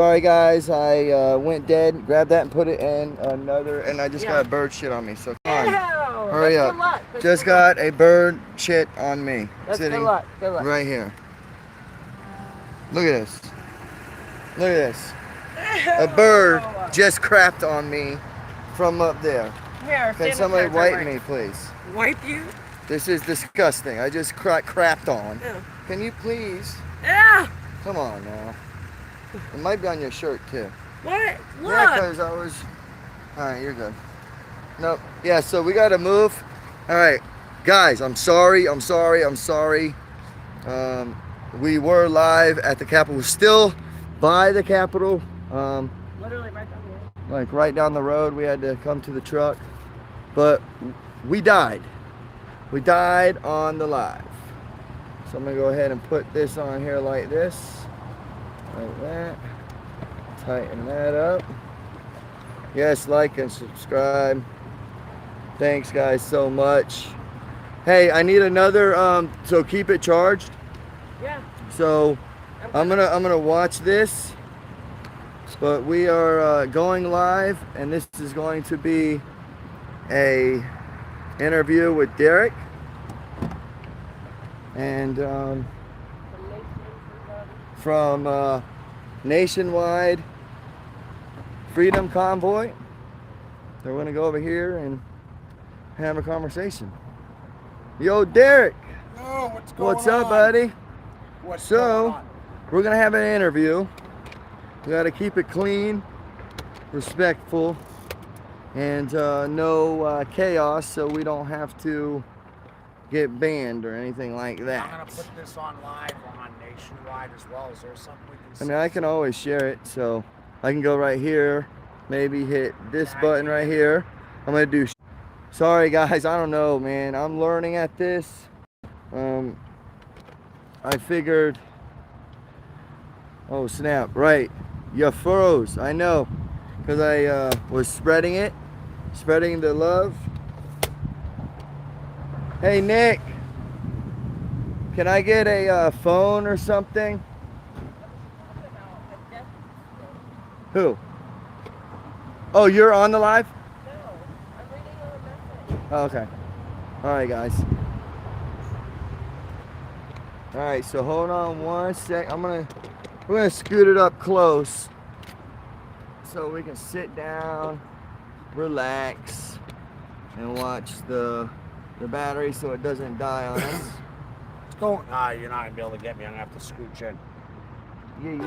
Sorry guys, I went dead, grabbed that and put it in another, and I just got bird shit on me, so come on. Hurry up. Just got a bird shit on me. Sitting right here. Look at this. Look at this. A bird just crapped on me from up there. Here, can somebody wipe me, please? Wipe you? This is disgusting. I just crapped on. Ew. Can you please? Yeah. Come on now. It might be on your shirt too. What? Look. Yeah, because I was... Alright, you're good. Nope. Yeah, so we gotta move. Alright, guys, I'm sorry. We were live at the Capitol. We're still by the Capitol. Literally right down the road. Like right down the road. We had to come to the truck. But we died. We died on the live. So I'm gonna go ahead and put this on here like this. Like that. Tighten that up. Yes, like and subscribe. Thanks guys so much. Hey, I need another so keep it charged. Yeah. So I'm gonna watch this. But we are going live, and this is going to be a interview with Derrick. And from Nationwide Freedom Convoy. They're gonna go over here and have a conversation. Yo, Derrick. Yo, what's going on? What's up, buddy? What's going on? We're gonna have an interview. We gotta keep it clean, respectful, and no chaos, so we don't have to get banned or anything like that. I'm gonna put this on live on Nationwide as well. Is there something we can I mean, I can always share it, so I can go right here, maybe hit this button right here. I'm gonna do. Sorry guys, I don't know, man. I'm learning at this. I figured. Oh snap! Right, you furrows. I know, because I was spreading the love. Hey Nick, can I get a phone or something? Who? Oh, you're on the live? No, I'm reading your message. Oh, okay. All right, guys. All right, so hold on one sec. We're gonna scoot it up close so we can sit down, relax, and watch the battery so it doesn't die on us. It's going. Nah, you're not gonna be able to get me. I'm gonna have to scooch in. Yeah.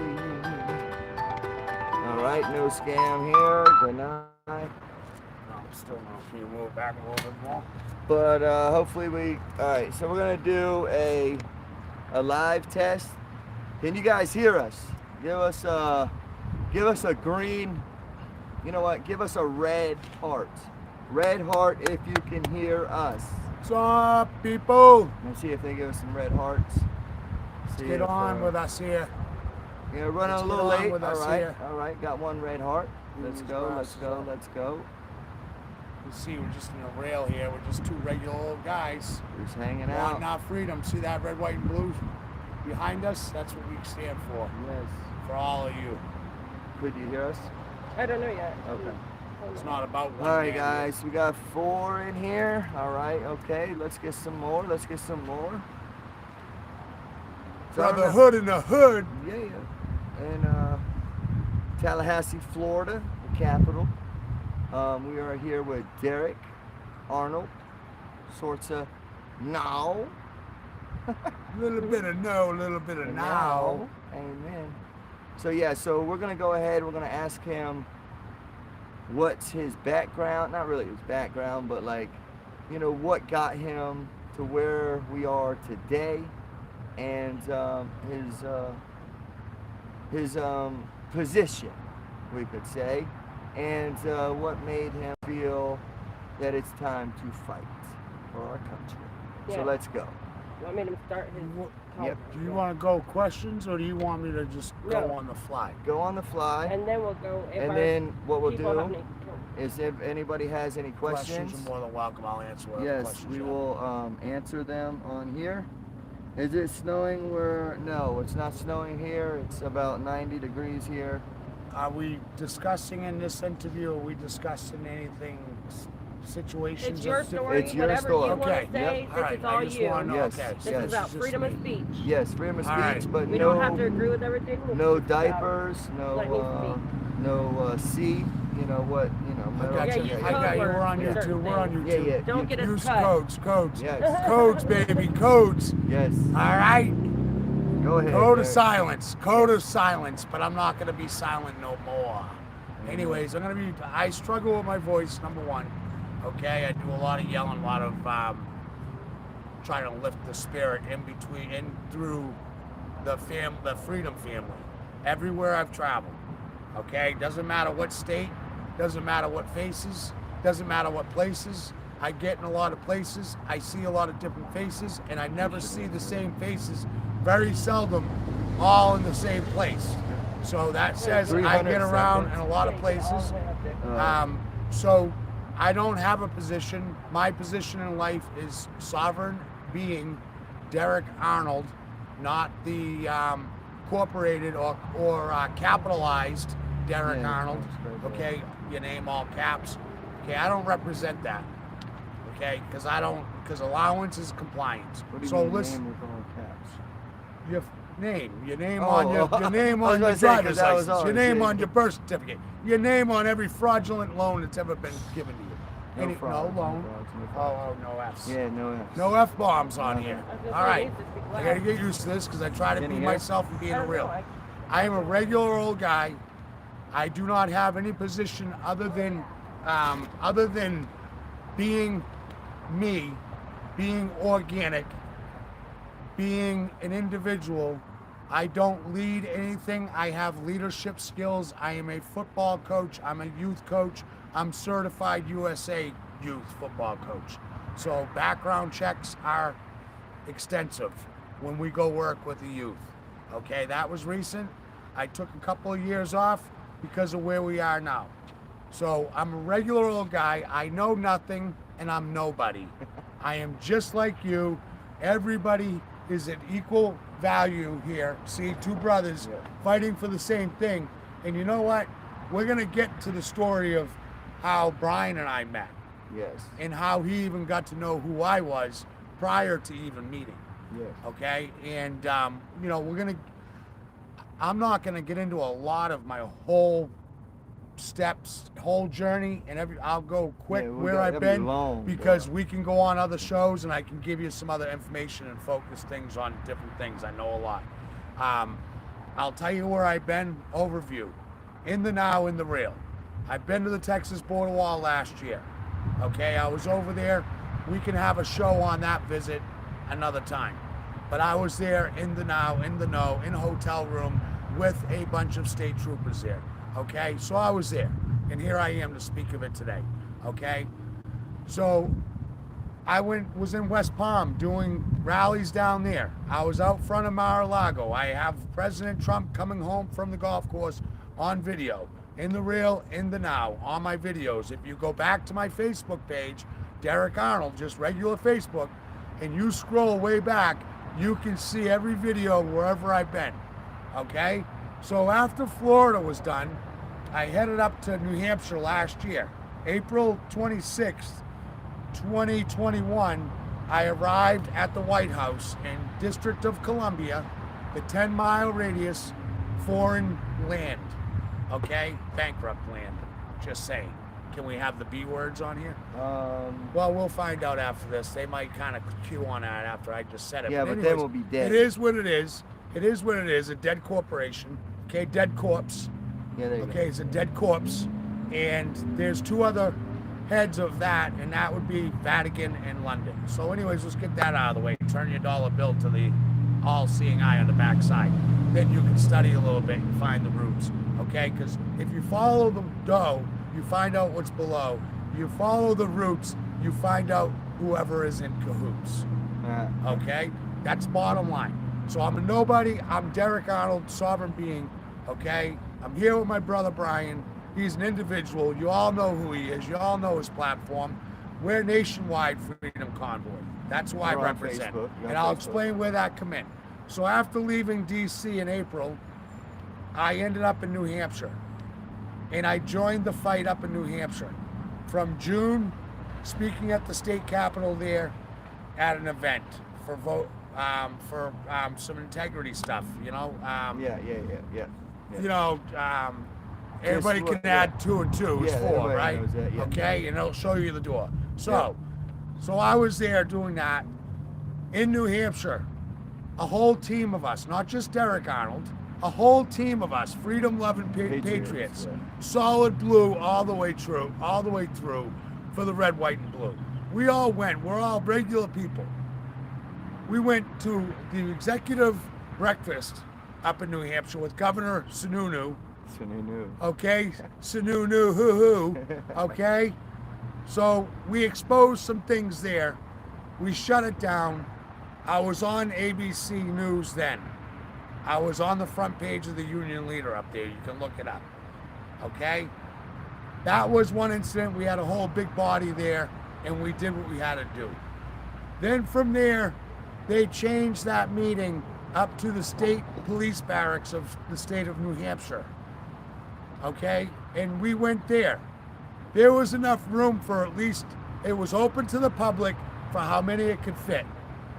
All right, no scam here. Deny. No, I'm still not. Can you move back a little bit more? But hopefully we. All right, so we're gonna do a live test. Can you guys hear us? Give us a green. You know what? Give us a red heart. Red heart if you can hear us. What's up, people? Let's see if they give us some red hearts. Get on with us here. Yeah, running a little late. All right. Got one red heart. Let's go. You see, we're just in a rail here. We're just two regular old guys. Just hanging out. Wanting our freedom. See that red, white, and blue behind us? That's what we stand for. Yes. For all of you. Could you hear us? I don't know yet. Okay. It's not about one. All right, guys. We got 4 in here. All right. Okay. Let's get some more. Brotherhood in the hood. Yeah. In Tallahassee, Florida, the capital. We are here with Derrick, Arnold, sorts of now. A little bit of no, a little bit of now. Amen. So yeah, so we're gonna go ahead. We're gonna ask him what's his background. Not really his background, but like, you know, what got him to where we are today, and his position, we could say, and what made him feel that it's time to fight for our country. Yeah. So let's go. You want me to start his Yep. Do you want to go questions, or do you want me to just go on the fly? Go on the fly. And then we'll go. And then what we'll do is if anybody has any questions, Questions are more than welcome. I'll answer whatever yes, questions we you will answer them on here. Is it snowing where? No, it's not snowing here. It's about 90 degrees here. Are we discussing in this interview? Are we discussing anything? Situations? It's your of- story. It's your Whatever story. you want Okay. to say, Yep. this All right. is all I just you. want to know. Yes. Okay. This so Yes. is about just freedom of me. speech. Yes, freedom of All speech, right. but We no, don't have to agree with everything. It's no just about diapers, let me no C. You know what? I got Yeah, you. use I got you. code We're on words for YouTube. certain We're on things. YouTube. Yeah, Don't get us Use cut. codes. Yes. Codes, baby. Codes. Yes. All right. Go ahead. Code of Derrick. silence. Code of silence. But I'm not gonna be silent no more. Anyways, I struggle with my voice, number one. Okay, I do a lot of yelling, a lot of trying to lift the spirit in between and through the freedom family. Everywhere I've traveled. Okay, doesn't matter what state, doesn't matter what faces, doesn't matter what places. I get in a lot of places, I see a lot of different faces, and I never see the same faces, very seldom, all in the same place. So that says I get around in a lot of places. So I don't have a position. My position in life is sovereign being Derrick Arnold, not the corporated or capitalized Derrick Arnold. Okay, your name all caps. Okay, I don't represent that. Okay, because allowance is compliance. What do you So mean listen, name with all caps? your name Oh, on your name I was on gonna your say, 'cause driver's that was license, your ours, name yeah. on your birth certificate, your name on every fraudulent loan that's ever been given to you. No frauds, no loan. no frauds, No F's. Yeah, no F's. No F bombs on Okay. here. I was gonna All say, right. it needs to speak I loud. gotta get used to this because I try to Can be you hear? myself and being I don't real. know, I am a regular old guy. I do not have any position other than being me, being organic, being an individual. I don't lead anything. I have leadership skills. I am a football coach. I'm a youth coach. I'm certified USA youth football coach. So background checks are extensive when we go work with the youth. Okay, that was recent. I took a couple of years off because of where we are now. So I'm a regular old guy. I know nothing and I'm nobody. I am just like you. Everybody is at equal value here. See, two brothers fighting for the same thing. And you know what? We're going to get to the story of how Brian and I met. Yes. And how he even got to know who I was prior to even meeting. Yes. Okay? And, I'm not going to get into a lot of my whole steps, whole journey, and I'll go quick where I've been because we can go on other shows and I can give you some other information and focus things on different things. I know a lot. I'll tell you where I've been, overview. In the now, in the real. I've been to the Texas border wall last year. Okay, I was over there. We can have a show on that visit another time. But I was there in the now, in the know, in a hotel room with a bunch of state troopers there. Okay, so I was there. And here I am to speak of it today. Okay, so I was in West Palm doing rallies down there. I was out front of Mar-a-Lago. I have President Trump coming home from the golf course on video. In the real, in the now, on my videos. If you go back to my Facebook page, Derrick Arnold, just regular Facebook, and you scroll way back, you can see every video wherever I've been. Okay? So after Florida was done, I headed up to New Hampshire last year. April 26th, 2021, I arrived at the White House in District of Columbia, the 10-mile radius, foreign land. Okay? Bankrupt land. Just saying. Can we have the B words on here? Well, we'll find out after this. They might kind of cue on that after I just said it. Yeah, but anyways, then we'll be dead. It is what it is. It is what it is. A dead corporation. Okay? Dead corpse. Yeah, there you Okay, it's a dead corpse. And there's two other heads of that, and that would be Vatican and London. So anyways, let's get that out of the way. Turn your dollar bill to the all-seeing eye on the backside. Then you can study a little bit and find the roots. Okay? Because if you follow the dough, you find out what's below. You follow the roots, you find out whoever is in cahoots. Okay? That's bottom line. So I'm a nobody. I'm Derrick Arnold, sovereign being. Okay? I'm here with my brother Brian. He's an individual. You all know who he is. You all know his platform. We're Nationwide Freedom Convoy. That's who I represent. And I'll explain where that come in. So after leaving D.C. in April, I ended up in New Hampshire. and I joined the fight up in New Hampshire. From June, speaking at the state capitol there at an event for some integrity stuff, you know. Yeah. You know, everybody can add 2 and 2 is 4, right? Knows that, yeah. Okay, and it'll show you the door. So I was there doing that in New Hampshire. A whole team of us, not just Derrick Arnold, a whole team of us, freedom-loving patriots, yeah. solid blue all the way through for the red, white, and blue. We all went. We're all regular people. We went to the executive breakfast up in New Hampshire with Governor Sununu. Okay, Sununu, hoo-hoo. Okay, so we exposed some things there. We shut it down. I was on ABC News then. I was on the front page of the Union Leader up there. You can look it up. Okay? That was one incident. We had a whole big body there, and we did what we had to do. Then from there, they changed that meeting up to the state police barracks of the state of New Hampshire. Okay? And we went there. There was enough room for at least, it was open to the public for how many it could fit.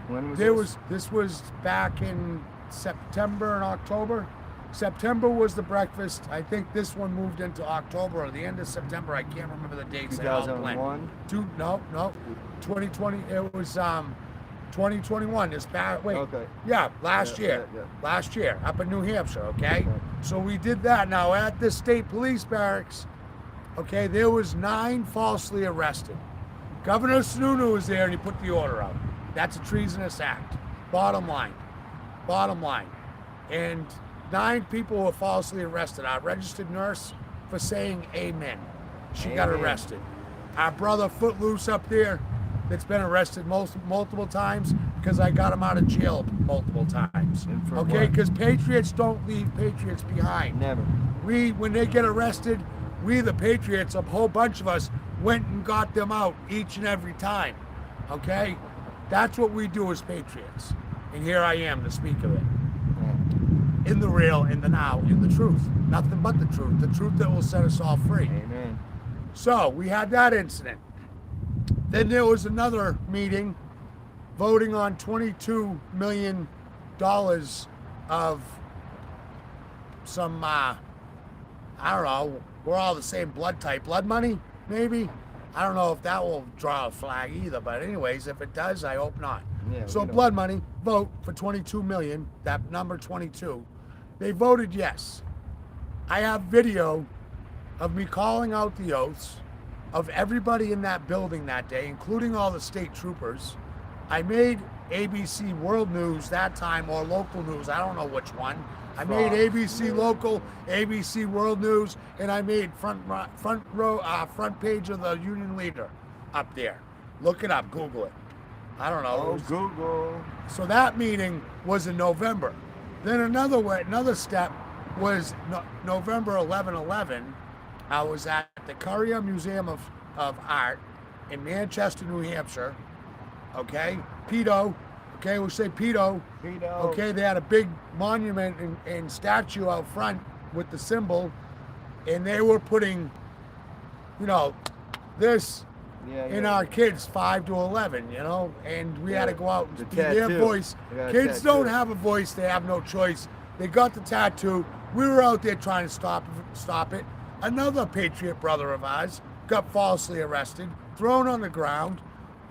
When was this was back in September and October. September was the breakfast. I think this one moved into October or the end of September. I can't remember the dates. 2001? No, 2020. It was 2021. This back. Wait. Okay. Yeah, last year. Yeah. Last year, up in New Hampshire. Okay. So we did that. Now at the state police barracks, okay, there was 9 falsely arrested. Governor Sununu was there and he put the order out. That's a treasonous act. Bottom line. And 9 people were falsely arrested. Our registered nurse for saying amen. She got arrested. Our brother Footloose up there that's been arrested multiple times because I got him out of jail multiple times. Okay, because patriots don't leave patriots behind. Never. When they get arrested, we the patriots, a whole bunch of us, went and got them out each and every time. Okay? That's what we do as patriots. And here I am to speak of it. In the real, in the now, in the truth. Nothing but the truth that will set us all free. Amen. So we had that incident. Then there was another meeting voting on $22 million of some, I don't know, we're all the same blood type. Blood money, maybe? I don't know if that will draw a flag either, but anyways, if it does, I hope not. Yeah, so blood money, vote for 22 million, that number 22. They voted yes. I have video of me calling out the oaths of everybody in that building that day, including all the state troopers. I made ABC World News that time, or local news, I don't know which one. I made ABC Local, ABC World News, and I made front page of the Union Leader up there. Look it up, Google it. I don't know. Google. So that meeting was in November. Then another step was November 11/11. I was at the Courier Museum of Art in Manchester, New Hampshire. Okay, Pedo. Okay, we'll say Pedo. Okay, they had a big monument and statue out front with the symbol, and they were putting, this in our kids 5 to 11, and we had to go out and be their voice. Kids don't have a voice; they have no choice. They got the tattoo. We were out there trying to stop it. Another patriot brother of ours got falsely arrested, thrown on the ground,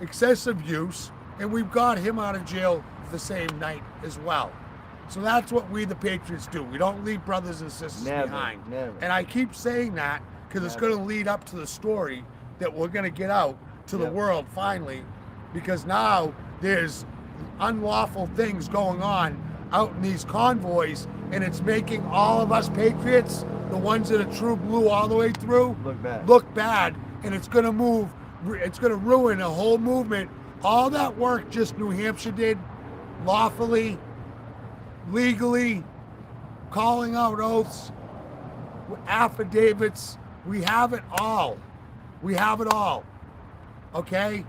excessive use, and we've got him out of jail the same night as well. So that's what we the patriots do. We don't leave brothers and sisters behind. Never. And I keep saying that because it's going to lead up to the story that we're going to get out to the world finally, because now there's unlawful things going on out in these convoys, and it's making all of us patriots, the ones that are true blue all the way through, look bad, and it's going to ruin a whole movement. All that work just New Hampshire did, lawfully, legally, calling out oaths, affidavits, we have it all. Okay?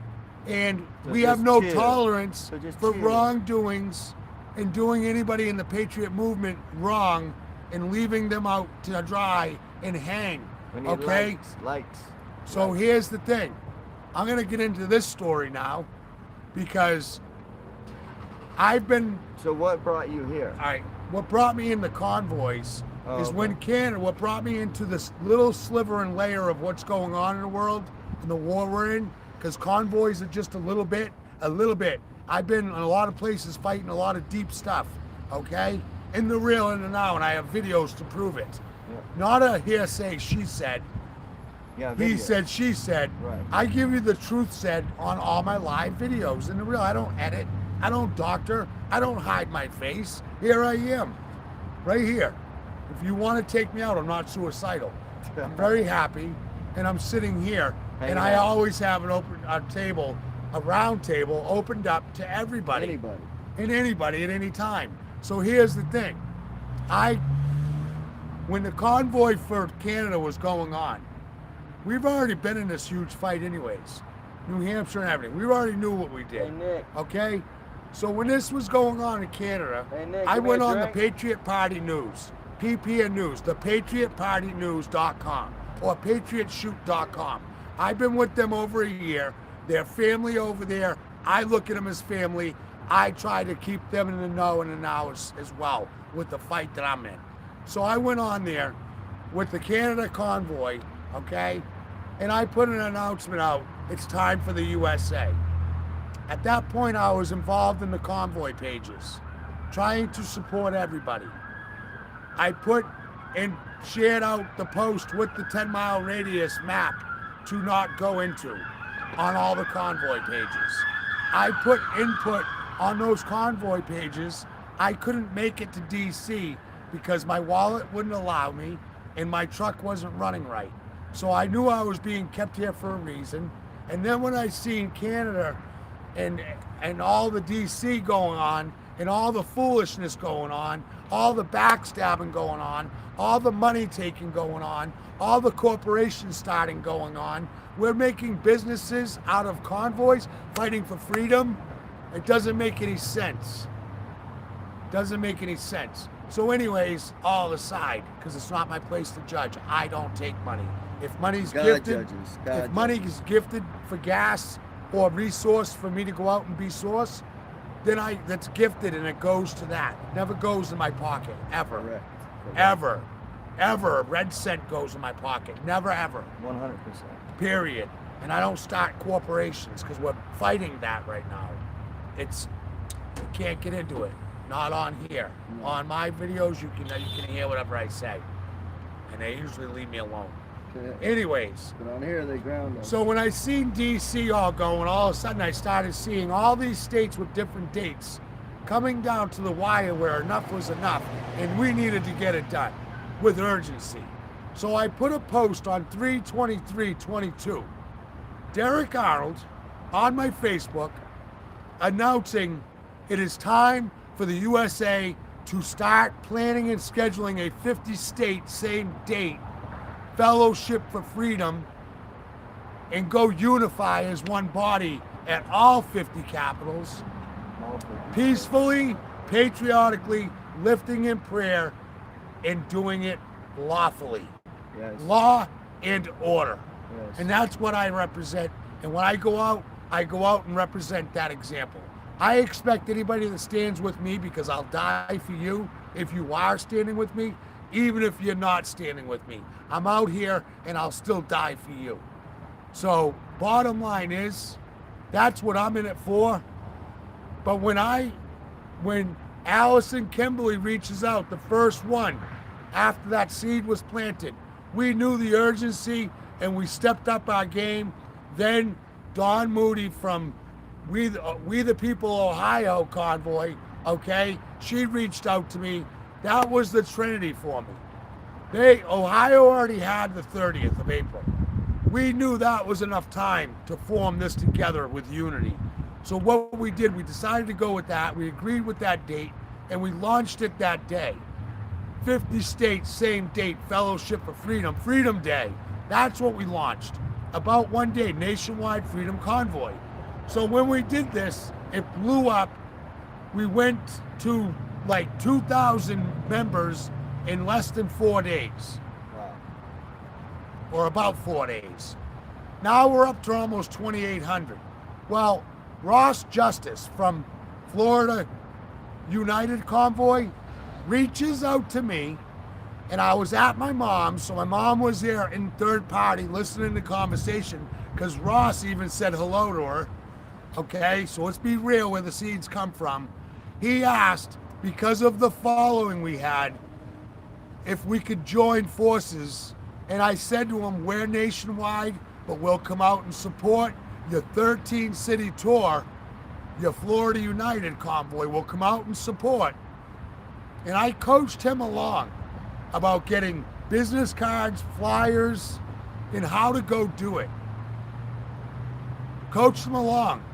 And we have no tolerance for wrongdoings and doing anybody in the patriot movement wrong and leaving them out to dry and hang. We need Okay? Likes. So here's the thing. I'm going to get into this story now because I've been... So what brought you here? All right. What brought me in the convoys is when Canada, what brought me into this little sliver and layer of what's going on in the world and the war we're in, because convoys are just a little bit. I've been in a lot of places fighting a lot of deep stuff, okay? In the real, in the now, and I have videos to prove it. Yeah. Not a hearsay, she said. Yeah, He videos. said, she said. Right. I give you the truth said on all my live videos. In the real, I don't edit. I don't doctor. I don't hide my face. Here I am, right here. If you want to take me out, I'm not suicidal. I'm very happy, and I'm sitting here, and I always have a round table opened up to everybody. Anybody at any time. So here's the thing. When the convoy for Canada was going on, we've already been in this huge fight anyways. New Hampshire and everything. We already knew what we did. Hey, Nick. Okay? So when this was going on in Canada, Hey, Nick, I give me went a on the drink. Patriot Party News, PPN News, the patriotpartynews.com or patriotshoot.com. I've been with them over a year. Their family over there, I look at them as family. I try to keep them in the know and the now as well with the fight that I'm in. So I went on there with the Canada convoy, okay? And I put an announcement out, it's time for the USA. At that point, I was involved in the convoy pages, trying to support everybody. I put and shared out the post with the 10-mile radius map to not go into on all the convoy pages. I put input on those convoy pages. I couldn't make it to DC because my wallet wouldn't allow me and my truck wasn't running right. So I knew I was being kept here for a reason. And then when I seen Canada and all the DC going on and all the foolishness going on, all the backstabbing going on, all the money taking going on, all the corporations starting going on, we're making businesses out of convoys fighting for freedom. It doesn't make any sense. Doesn't make any sense. So anyways, all aside, because it's not my place to judge, I don't take money. If money's gifted, if money is gifted for gas or resource for me to go out and be source, then that's gifted and it goes to that. It never goes in my pocket, ever. Correct. Ever. Ever. A red cent goes in my pocket. Never, ever. 100%. Period. And I don't start corporations because we're fighting that right now. You can't get into it. Not on here. No. On my videos, you can hear whatever I say. And they usually leave me alone. Okay. Anyways. But on here, they ground them. So when I seen DC all going, all of a sudden I started seeing all these states with different dates coming down to the wire where enough was enough and we needed to get it done with urgency. So I put a post on 3/23/22. Derrick Arnold on my Facebook announcing it is time for the USA to start planning and scheduling a 50-state same date fellowship for freedom and go unify as one body at all 50 capitals, peacefully, patriotically, lifting in prayer and doing it lawfully. Yes. Law and order. Yes. And that's what I represent. And when I go out and represent that example. I expect anybody that stands with me, because I'll die for you if you are standing with me, even if you're not standing with me. I'm out here and I'll still die for you. So bottom line is, that's what I'm in it for. But when Allison Kimberly reaches out, the first one, after that seed was planted, we knew the urgency and we stepped up our game. Then Don Moody from We the People Ohio convoy, okay, she reached out to me. That was the Trinity for me. Ohio already had the 30th of April. We knew that was enough time to form this together with unity. So what we did, we decided to go with that. We agreed with that date, and we launched it that day. 50 states, same date, Fellowship for Freedom, Freedom Day. That's what we launched. About one day, nationwide freedom convoy. So when we did this, it blew up. We went to like 2,000 members in less than 4 days. Wow. or about 4 days. Now we're up to almost 2,800. Well, Ross Justice from Florida United Convoy reaches out to me, and I was at my mom's, so my mom was there in third party listening to conversation, because Ross even said hello to her. Okay, so let's be real where the seeds come from. He asked, because of the following we had, if we could join forces, and I said to him, we're nationwide, but we'll come out and support your 13-city tour, your Florida United Convoy will come out and support. And I coached him along about getting business cards, flyers, and how to go do it. Coached him along.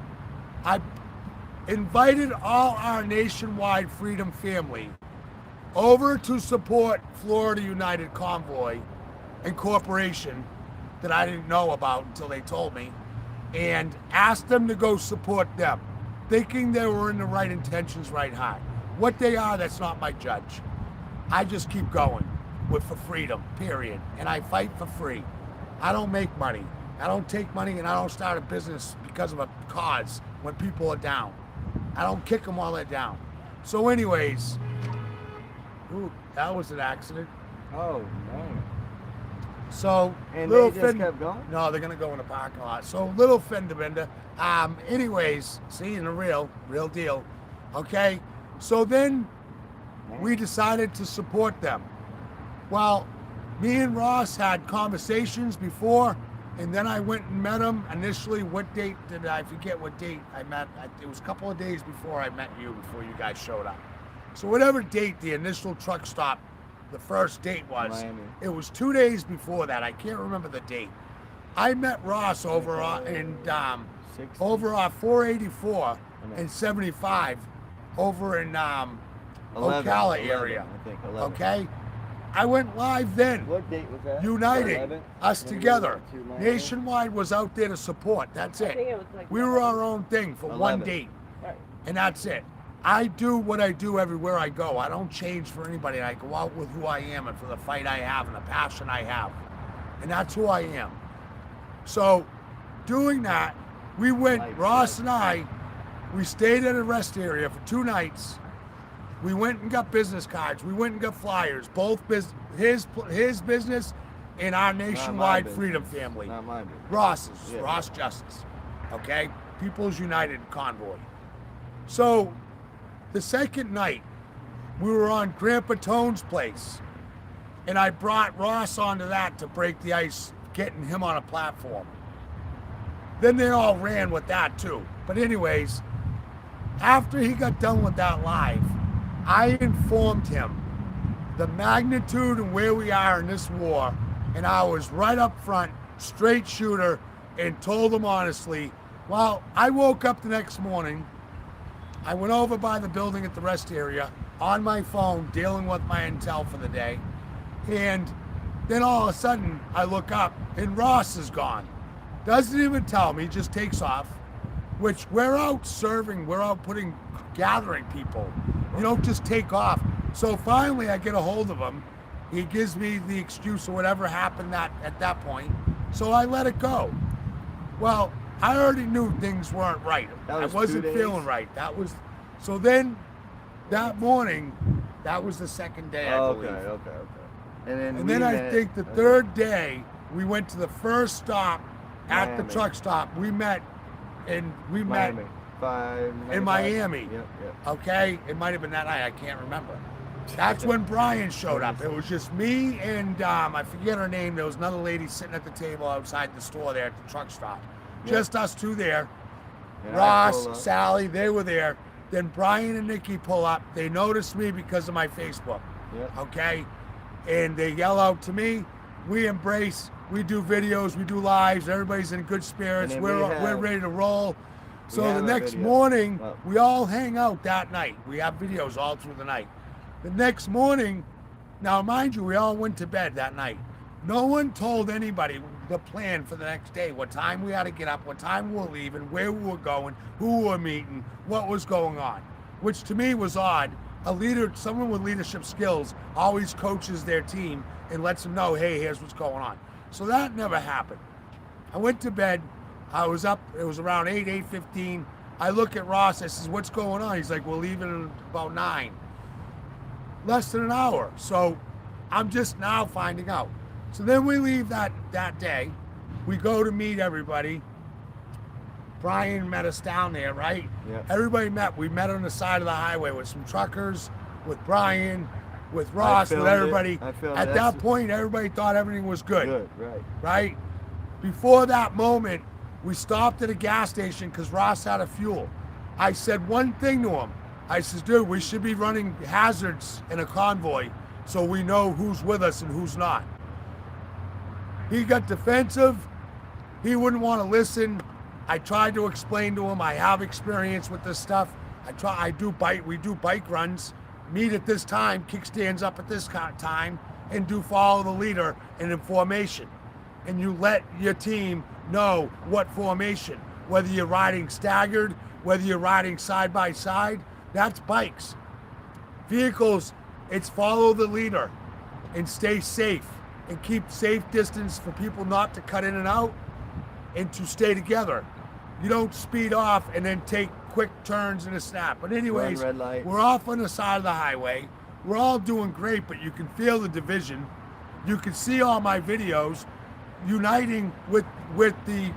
I invited all our nationwide Freedom family over to support Florida United Convoy and Corporation that I didn't know about until they told me, and asked them to go support them, thinking they were in the right intentions, right heart. What they are, that's not my judge. I just keep going for freedom, period. And I fight for free. I don't make money. I don't take money, and I don't start a business because of a cause when people are down. I don't kick them while they're down. So anyways, ooh, that was an accident. Oh, man. So, And little they just kept going? No, they're gonna go in the parking lot. So, little fender bender. Anyways, see, in the real deal. Okay. So then we decided to support them. Well, me and Ross had conversations before, and then I went and met him. Initially, what date did I forget what date I met? It was a couple of days before I met you, before you guys showed up. So whatever date the initial truck stop, the first date was, Miami. It was 2 days before that. I can't remember the date. I met Ross over over 484 and 75 over in 11, Ocala area. I think 11. Okay? I went live then. What date was that? United, 11? us When we together. went to Miami? Nationwide was out there to support. That's I think it. it was like We were our own thing for 11. one date. Right. And that's it. I do what I do everywhere I go. I don't change for anybody. I go out with who I am and for the fight I have and the passion I have. And that's who I am. So doing that, we went, Ross and I, we stayed at a rest area for 2 nights. We went and got business cards. We went and got flyers. Both his business and our nationwide business. Freedom family. Not my business. Ross's, Yeah. Ross Justice. Okay? People's United Convoy. So the second night, we were on Grandpa Tone's place, and I brought Ross onto that to break the ice, getting him on a platform. Then they all ran with that too. But anyways, after he got done with that live, I informed him the magnitude and where we are in this war, and I was right up front, straight shooter, and told him honestly. Well, I woke up the next morning, I went over by the building at the rest area on my phone, dealing with my intel for the day, and then all of a sudden I look up and Ross is gone. Doesn't even tell me, just takes off, which we're out serving, we're out gathering people. You don't just take off. So finally I get a hold of him. He gives me the excuse or whatever happened at that point. So I let it go. Well, I already knew things weren't right. I wasn't feeling right. So then that morning, that was the second day, I believe. Okay. And then I think the third day, we went to the first stop at the truck stop. We met in Miami. Miami. Yep. Okay? It might have been that night. I can't remember. That's when Brian showed up. It was just me and I forget her name. There was another lady sitting at the table outside the store there at the truck stop. Yep. Just us two there. And Ross, Sally, they were there. Then Brian and Nikki pull up. They noticed me because of my Facebook. Yep. Okay? And they yell out to me. We embrace. We do videos. We do lives. Everybody's in good spirits. We're ready to roll. So the next morning, we all hang out that night. We have videos all through the night. The next morning, now mind you, we all went to bed that night. No one told anybody the plan for the next day, what time we had to get up, what time we were leaving, where we were going, who we were meeting, what was going on, which to me was odd. A leader, someone with leadership skills, always coaches their team and lets them know, hey, here's what's going on. So that never happened. I went to bed. I was up. It was around 8:15. I look at Ross. I says, "What's going on?" He's like, "We're leaving in about 9." Less than an hour. So I'm just now finding out. So then we leave that day. We go to meet everybody. Brian met us down there, right? Yeah. Everybody met. We met on the side of the highway with some truckers, with Brian, with Ross, with everybody. At that point, everybody thought everything was good. Good, right. Right? Before that moment, we stopped at a gas station because Ross had a fuel. I said one thing to him. I says, dude, we should be running hazards in a convoy so we know who's with us and who's not. He got defensive. He wouldn't want to listen. I tried to explain to him I have experience with this stuff. We do bike runs, meet at this time, kickstands up at this time, and do follow the leader and in formation. And you let your team know what formation, whether you're riding staggered, whether you're riding side by side, that's bikes. Vehicles, it's follow the leader and stay safe and keep safe distance for people not to cut in and out and to stay together. You don't speed off and then take quick turns in a snap. But anyways, we're off on the side of the highway. We're all doing great, but you can feel the division. You can see all my videos uniting with the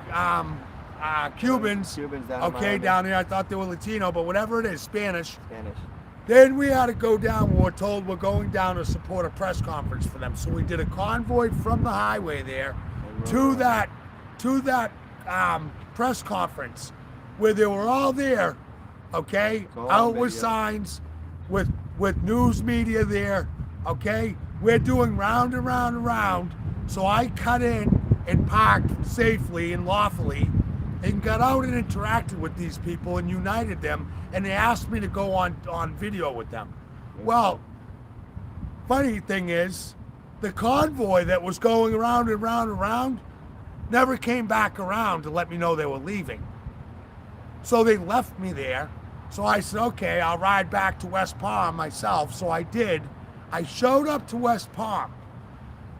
Cubans. Down there. I thought they were Latino, but whatever it is, Spanish. Then we had to go down. We were told we're going down to support a press conference for them. So we did a convoy from the highway there to that press conference where they were all there, okay, out with signs, with news media there, okay. We're doing round and round and round. So I cut in and parked safely and lawfully and got out and interacted with these people and united them, and they asked me to go on video with them. Well, funny thing is, the convoy that was going around and round and round never came back around to let me know they were leaving. So they left me there. So I said, okay, I'll ride back to West Palm myself. So I did. I showed up to West Palm.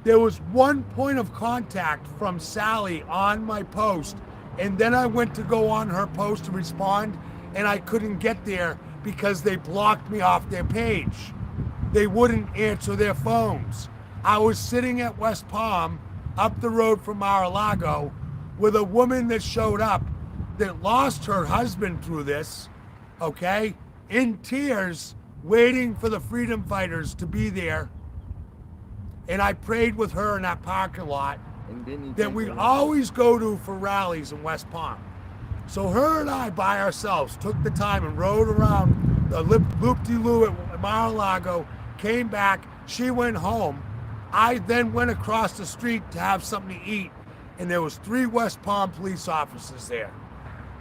There was one point of contact from Sally on my post, and then I went to go on her post to respond, and I couldn't get there because they blocked me off their page. They wouldn't answer their phones. I was sitting at West Palm, up the road from Mar-a-Lago, with a woman that showed up that lost her husband through this, okay, in tears, waiting for the freedom fighters to be there. And I prayed with her in that parking lot that we always go to for rallies in West Palm. So her and I, by ourselves, took the time and rode around the loop-de-loo at Mar-a-Lago, came back, she went home. I then went across the street to have something to eat, and there was 3 West Palm police officers there.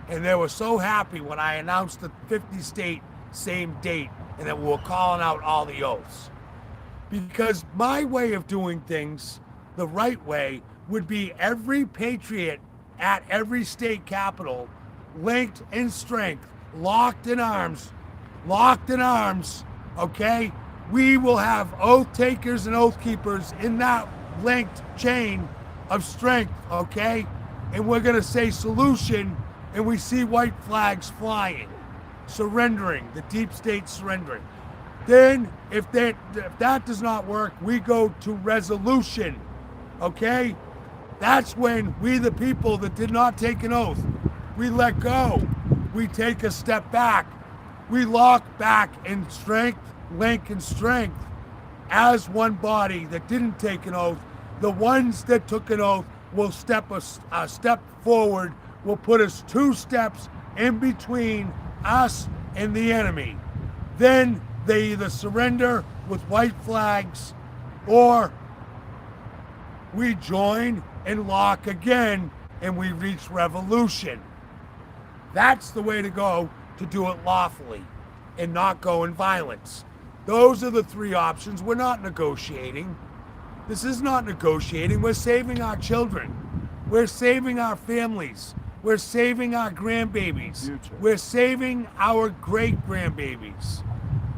And they were so happy when I announced the 50 state same date and that we were calling out all the oaths. Because my way of doing things, the right way, would be every patriot at every state capital, linked in strength, locked in arms, okay? We will have oath takers and oath keepers in that linked chain of strength, okay? And we're gonna say solution, and we see white flags flying, surrendering, the deep state surrendering. Then, if that does not work, we go to resolution, okay? That's when we, the people that did not take an oath, we let go. We take a step back. We lock back in strength, link in strength as one body that didn't take an oath. The ones that took an oath will step a step forward, will put us 2 steps in between us and the enemy. Then they either surrender with white flags or we join and lock again and we reach revolution. That's the way to go to do it lawfully and not go in violence. Those are the 3 options. We're not negotiating. This is not negotiating. We're saving our children. We're saving our families. We're saving our grandbabies. Future. We're saving our great-grandbabies.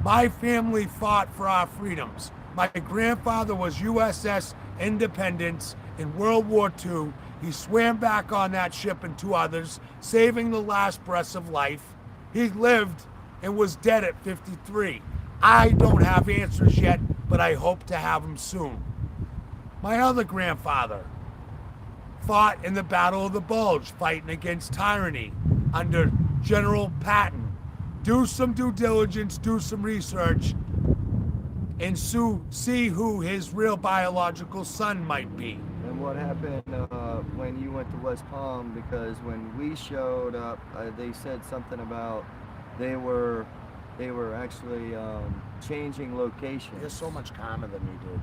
My family fought for our freedoms. My grandfather was USS Independence, In World War II, he swam back on that ship and 2 others, saving the last breaths of life. He lived and was dead at 53. I don't have answers yet, but I hope to have them soon. My other grandfather fought in the Battle of the Bulge, fighting against tyranny under General Patton. Do some due diligence, do some research, and see who his real biological son might be. And what happened when you went to West Palm? Because when we showed up, they said something about they were actually changing locations. You're so much calmer than me, dude.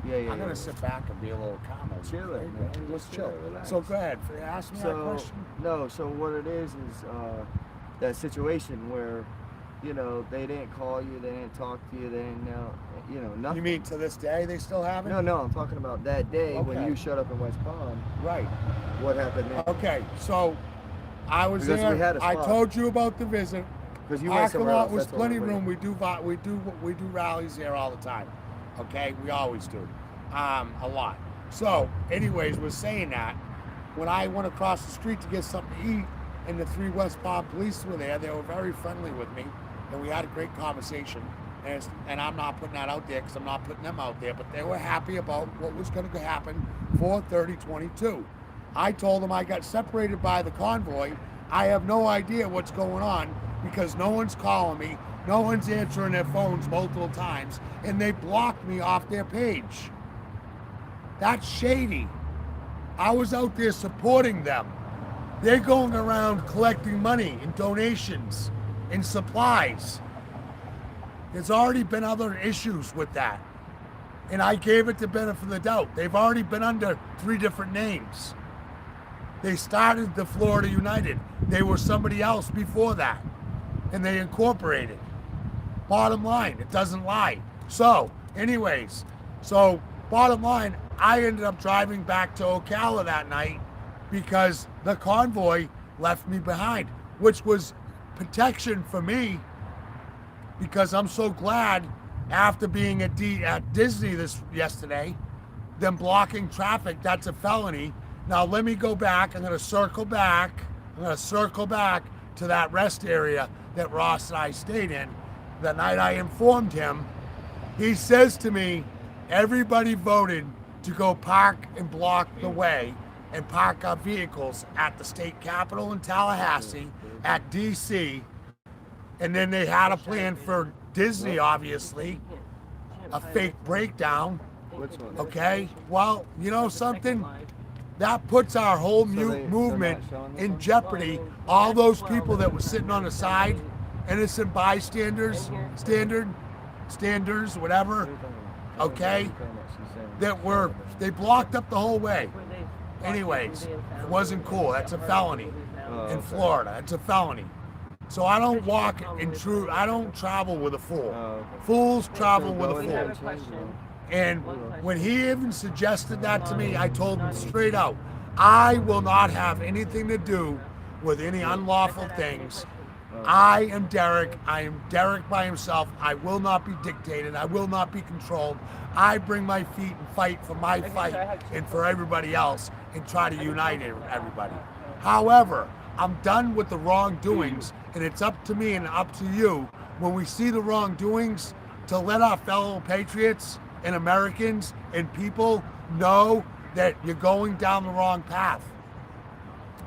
Yeah. I'm gonna sit back and be a little calmer. Chill it, man. Let's Just chill. relax. So go ahead. Ask me that question. No, so what it is that situation where, they didn't call you, they didn't talk to you, they didn't know, nothing. You mean to this day they still haven't? No, I'm talking about that day when Okay. you showed up in West Palm. Right. What happened then? Okay, so I was Because we had there. a I spot. told you about the visit. Because you went somewhere Aqualot else. was that's what plenty we're room. waiting. We do rallies there all the time. Okay, we always do, a lot. So, anyways, was saying that when I went across the street to get something to eat, and the 3 West Palm police were there, they were very friendly with me, and we had a great conversation. And I'm not putting that out there because I'm not putting them out there, but they were happy about what was going to happen for 3022. I told them I got separated by the convoy. I have no idea what's going on because no one's calling me, no one's answering their phones multiple times, and they blocked me off their page. That's shady. I was out there supporting them. They're going around collecting money and donations and supplies. There's already been other issues with that. And I gave it the benefit of the doubt. They've already been under 3 different names. They started the Florida United. They were somebody else before that. And they incorporated. Bottom line, it doesn't lie. So, anyways, bottom line, I ended up driving back to Ocala that night because the convoy left me behind, which was protection for me because I'm so glad after being at Disney yesterday, them blocking traffic, that's a felony. Now let me go back. I'm going to circle back to that rest area that Ross and I stayed in. The night I informed him, he says to me, everybody voted to go park and block the way and park our vehicles at the state capitol in Tallahassee, at DC, and then they had a plan for Disney, obviously, a fake breakdown. Okay, well, you know something? That puts our whole movement in jeopardy. All those people that were sitting on the side, innocent bystanders, standers, whatever, okay, they blocked up the whole way. Anyways, it wasn't cool. That's a felony in Florida. It's a felony. So I don't I don't travel with a fool. Fools travel with a fool. And when he even suggested that to me, I told him straight out, I will not have anything to do with any unlawful things. I am Derrick. I am Derrick by himself. I will not be dictated. I will not be controlled. I bring my feet and fight for my fight and for everybody else and try to unite everybody. However, I'm done with the wrongdoings, and it's up to me and up to you when we see the wrongdoings to let our fellow patriots and Americans and people know that you're going down the wrong path.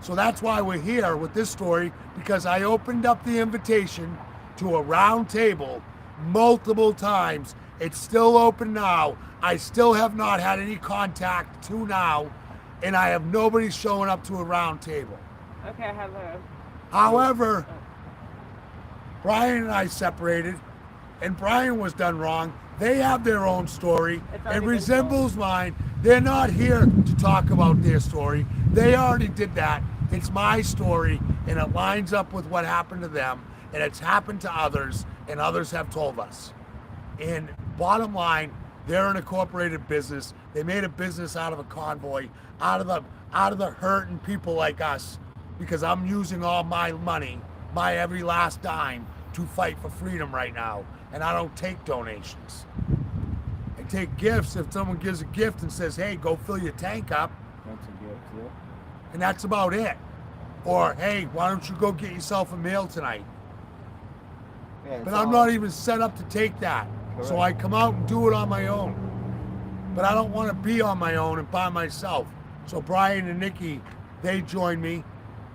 So that's why we're here with this story, because I opened up the invitation to a round table multiple times. It's still open now. I still have not had any contact to now, and I have nobody showing up to a round table. Okay, I have a... However, Brian and I separated, and Brian was done wrong. They have their own story. It resembles mine. They're not here to talk about their story. They already did that. It's my story, and it lines up with what happened to them, and it's happened to others, and others have told us. And bottom line, they're an incorporated business. They made a business out of a convoy, out of the hurting people like us, because I'm using all my money, my every last dime, to fight for freedom right now, and I don't take donations. take gifts if someone gives a gift and says, hey, go fill your tank up. That's a gift, yeah. And that's about it. Or, hey, why don't you go get yourself a meal tonight? Yeah, But I'm not even set up to take that. Correct. So I come out and do it on my own. But I don't want to be on my own and by myself. So Brian and Nikki, they join me.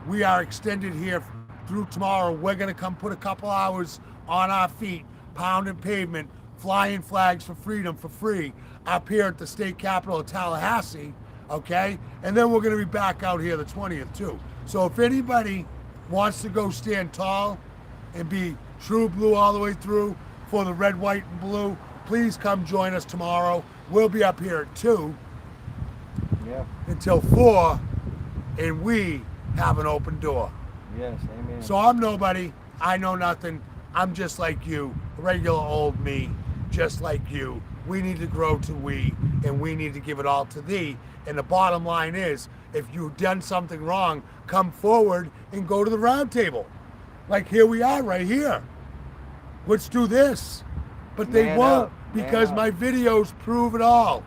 We are extended here through tomorrow. We're going to come put a couple hours on our feet, pounding pavement, flying flags for freedom for free up here at the state capitol of Tallahassee, okay? And then we're going to be back out here the 20th too. So if anybody wants to go stand tall and be true blue all the way through for the red, white, and blue, please come join us tomorrow. We'll be up here at 2 until 4, and we have an open door. Yes, amen. So I'm nobody. I know nothing. I'm just like you, regular old me, just like you. We need to grow to we, and we need to give it all to thee. And the bottom line is, if you've done something wrong, come forward and go to the round table. Like here we are right here. Let's do this. But they Man won't up, because man my up. videos prove it all.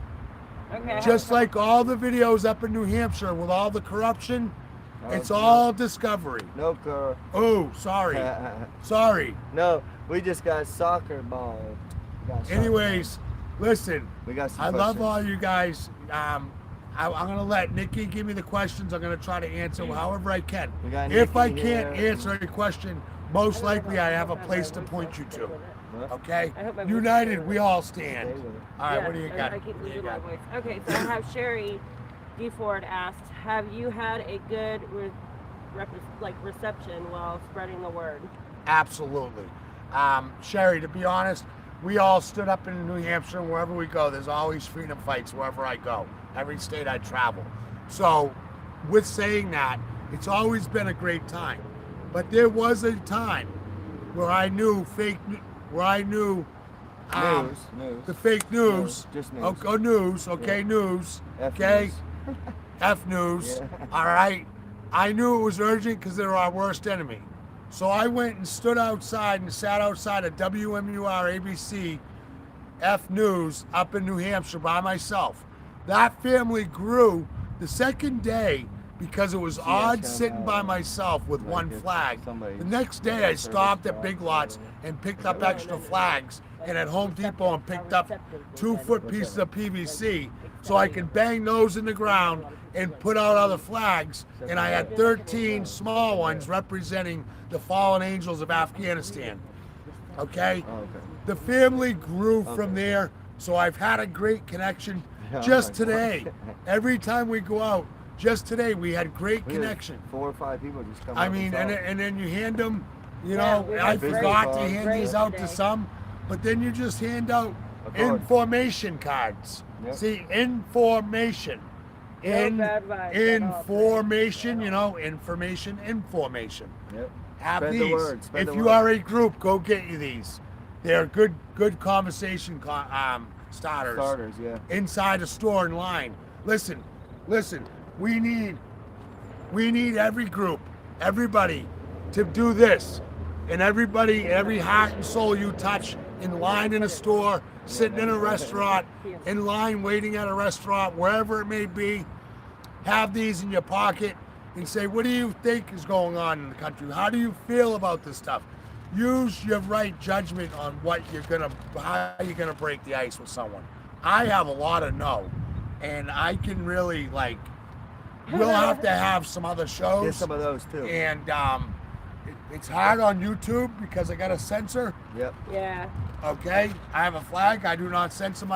Okay. Just like all the videos up in New Hampshire with all the corruption, it's all discovery. No, girl. Oh, sorry. Sorry. No, we just got soccer ball. Anyways, listen, we got some I love questions. all you guys. I'm going to let Nikki give me the questions. I'm going to try to answer however I can. We got If I Nikki can't here. answer a question, most likely I have a place to point you to. What? Okay? I hope my voice United, is we all stand. Stay with it. All right, Yeah, what do you got? I keep What do you losing my got? voice. Okay, so I have Sherry D. Ford asked, have you had a good reception while spreading the word? Absolutely. Sherry, to be honest, we all stood up in New Hampshire, and wherever we go, there's always freedom fights wherever I go, every state I travel. So, with saying that, it's always been a great time. But there was a time where I knew News. the fake news. Just news. Oh, news, okay, Yeah. news, F okay, news. F news, Yeah. all right. I knew it was urgent because they're our worst enemy. So I went and stood outside and sat outside of WMUR ABC F News up in New Hampshire by myself. That family grew the second day because it was odd sitting by myself with one flag. The next day I stopped at Big Lots and picked up extra flags, and at Home Depot and picked up 2-foot pieces of PVC so I could bang those in the ground and put out other flags. And I had 13 small ones representing the fallen angels of Afghanistan. Okay? Oh, okay. The family grew from there, so I've had a great connection. Oh Just my today, God. every time we go out, just today we had great We had connection. 4 or 5 people just come I up mean, and and then you hand them, you Yeah, know, we I had great forgot to cards. hand Great these out to today. some, but then you just hand out A card. information cards. Yep. See, information. No bad vibes at all. Information, you know, information. Yep. Have Spread the these. word, spread If the you word. are a group, go get you these. They're good conversation starters. Starters, yeah. Inside a store in line. Listen. We need every group, everybody, to do this, and everybody, every heart and soul you touch, in line in a store, sitting in a restaurant, in line waiting at a restaurant, wherever it may be, have these in your pocket and say, what do you think is going on in the country? How do you feel about this stuff? Use your right judgment on how you're gonna break the ice with someone. I have a lot of no, and I can really we'll have to have some other shows. Get some of those too. And it's hard on YouTube because I got a censor. Yep. Yeah. Okay, I have a flag. I will not censor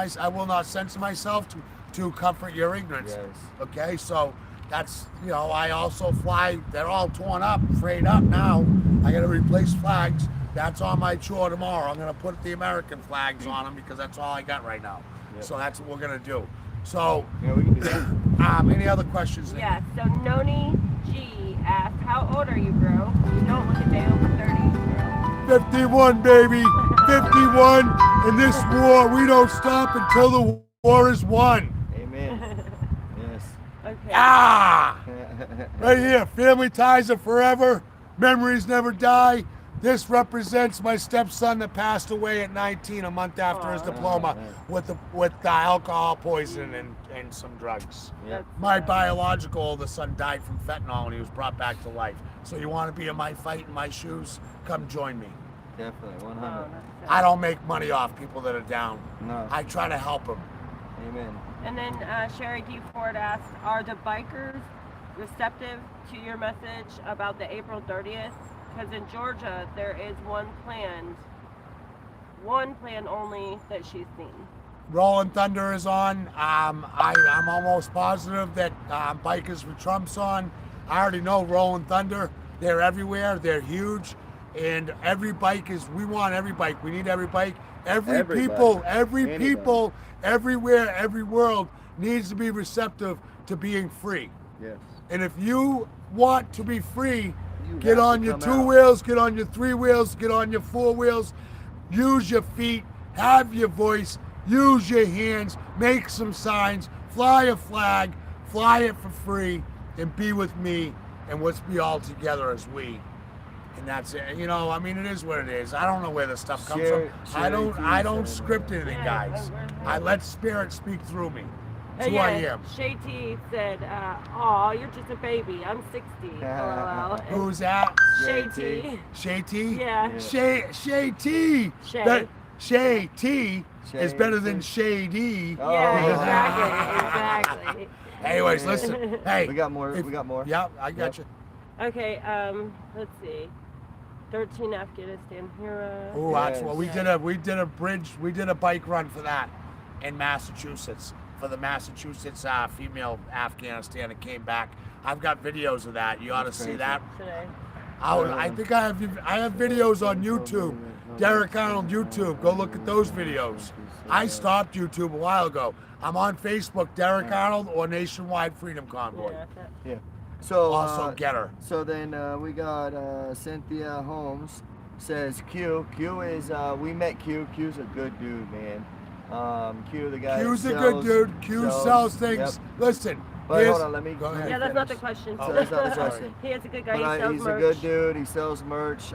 myself to comfort your ignorance. Yes. Okay, so that's, I also fly. They're all torn up, frayed up now. I got to replace flags. That's on my chore tomorrow. I'm gonna put the American flags on them because that's all I got right now. Yep. So that's what we're gonna do. So, Yeah, we can do that. any other questions? Nick? Yeah, so Noni G asked, how old are you, bro? You don't look a day over 30. 51, baby. 51. In this war, we don't stop until the war is won. Amen. Yes. Okay. Ah! Right here. Family ties are forever. Memories never die. This represents my stepson that passed away at 19, a month after his diploma, with the alcohol poisoning and some drugs. Yeah. My biological oldest son died from fentanyl and he was brought back to life. So you want to be in my fight, in my shoes? Come join me. Definitely, 100. I don't make money off people that are down. No. I try to help them. Amen. And then Sherry D. Ford asked, are the bikers receptive to your message about the April 30th? Because in Georgia, there is one plan only that she's seen. Rolling Thunder is on. I'm almost positive that Bikers for Trump's on. I already know Rolling Thunder. They're everywhere. They're huge. And every bike we want every bike. We need every bike. Everybody. People everywhere, every world needs to be receptive to being free. Yes. And if you want to be free, get on your 2 wheels, get on your 3 wheels, get on your 4 wheels, use your feet, have your voice, use your hands, make some signs, fly a flag, fly it for free, and be with me, and let's be all together as we. And that's it. You know, I mean, it is what it is. I don't know where this stuff comes from. I don't script anything, guys. I let spirit speak through me. That's who I am. Shay T said, "Aw, you're just a baby. I'm 60." LOL. Who's that? Shay T. Shay T? Yeah. Shay T. Shay T is better than Shady. Oh. Yeah, exactly. Anyways, listen. Hey, we got more. Yeah, I got you. Okay, let's see. 13 Afghanistan heroes. Oh, that's what we did. We did a bike run for that in Massachusetts. For the Massachusetts female Afghanistan that came back. I've got videos of that. You ought to see that. Today. I think I have videos on YouTube. Derrick Arnold YouTube. Go look at those videos. I stopped YouTube a while ago. I'm on Facebook, Derrick Arnold or Nationwide Freedom Convoy. Yeah. So also get her. So then we got Cynthia Holmes says Q. Q is we met Q. Q's a good dude, man. Q, the guy. Q's a good dude. Q sells things. Yep. Listen. But hold on, let me. Go ahead. Yeah, that's not the question. So that's not the question. He is a good guy. But, He sells merch. He's a good dude. He sells merch.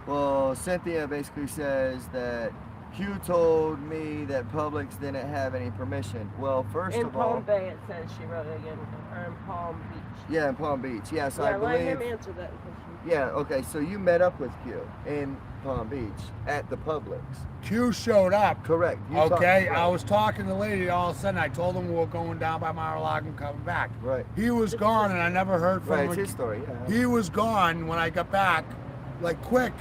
Well, Cynthia basically says that Q told me that Publix didn't have any permission. Well, first in of all, Palm Bay, it says she wrote it again, or in Palm Beach. Yeah, in Palm Beach. Yes, yeah, I believe. Let him answer that question. Yeah. Okay. So you met up with Q in Palm Beach at the Publix. Q showed up. Correct. Okay, I was talking to the lady. All of a sudden, I told him we were going down by Mar-a-Lago and coming back. Right. He was gone, and I never heard from him. Right. It's his story. Yeah. He was gone when I got back, like quick,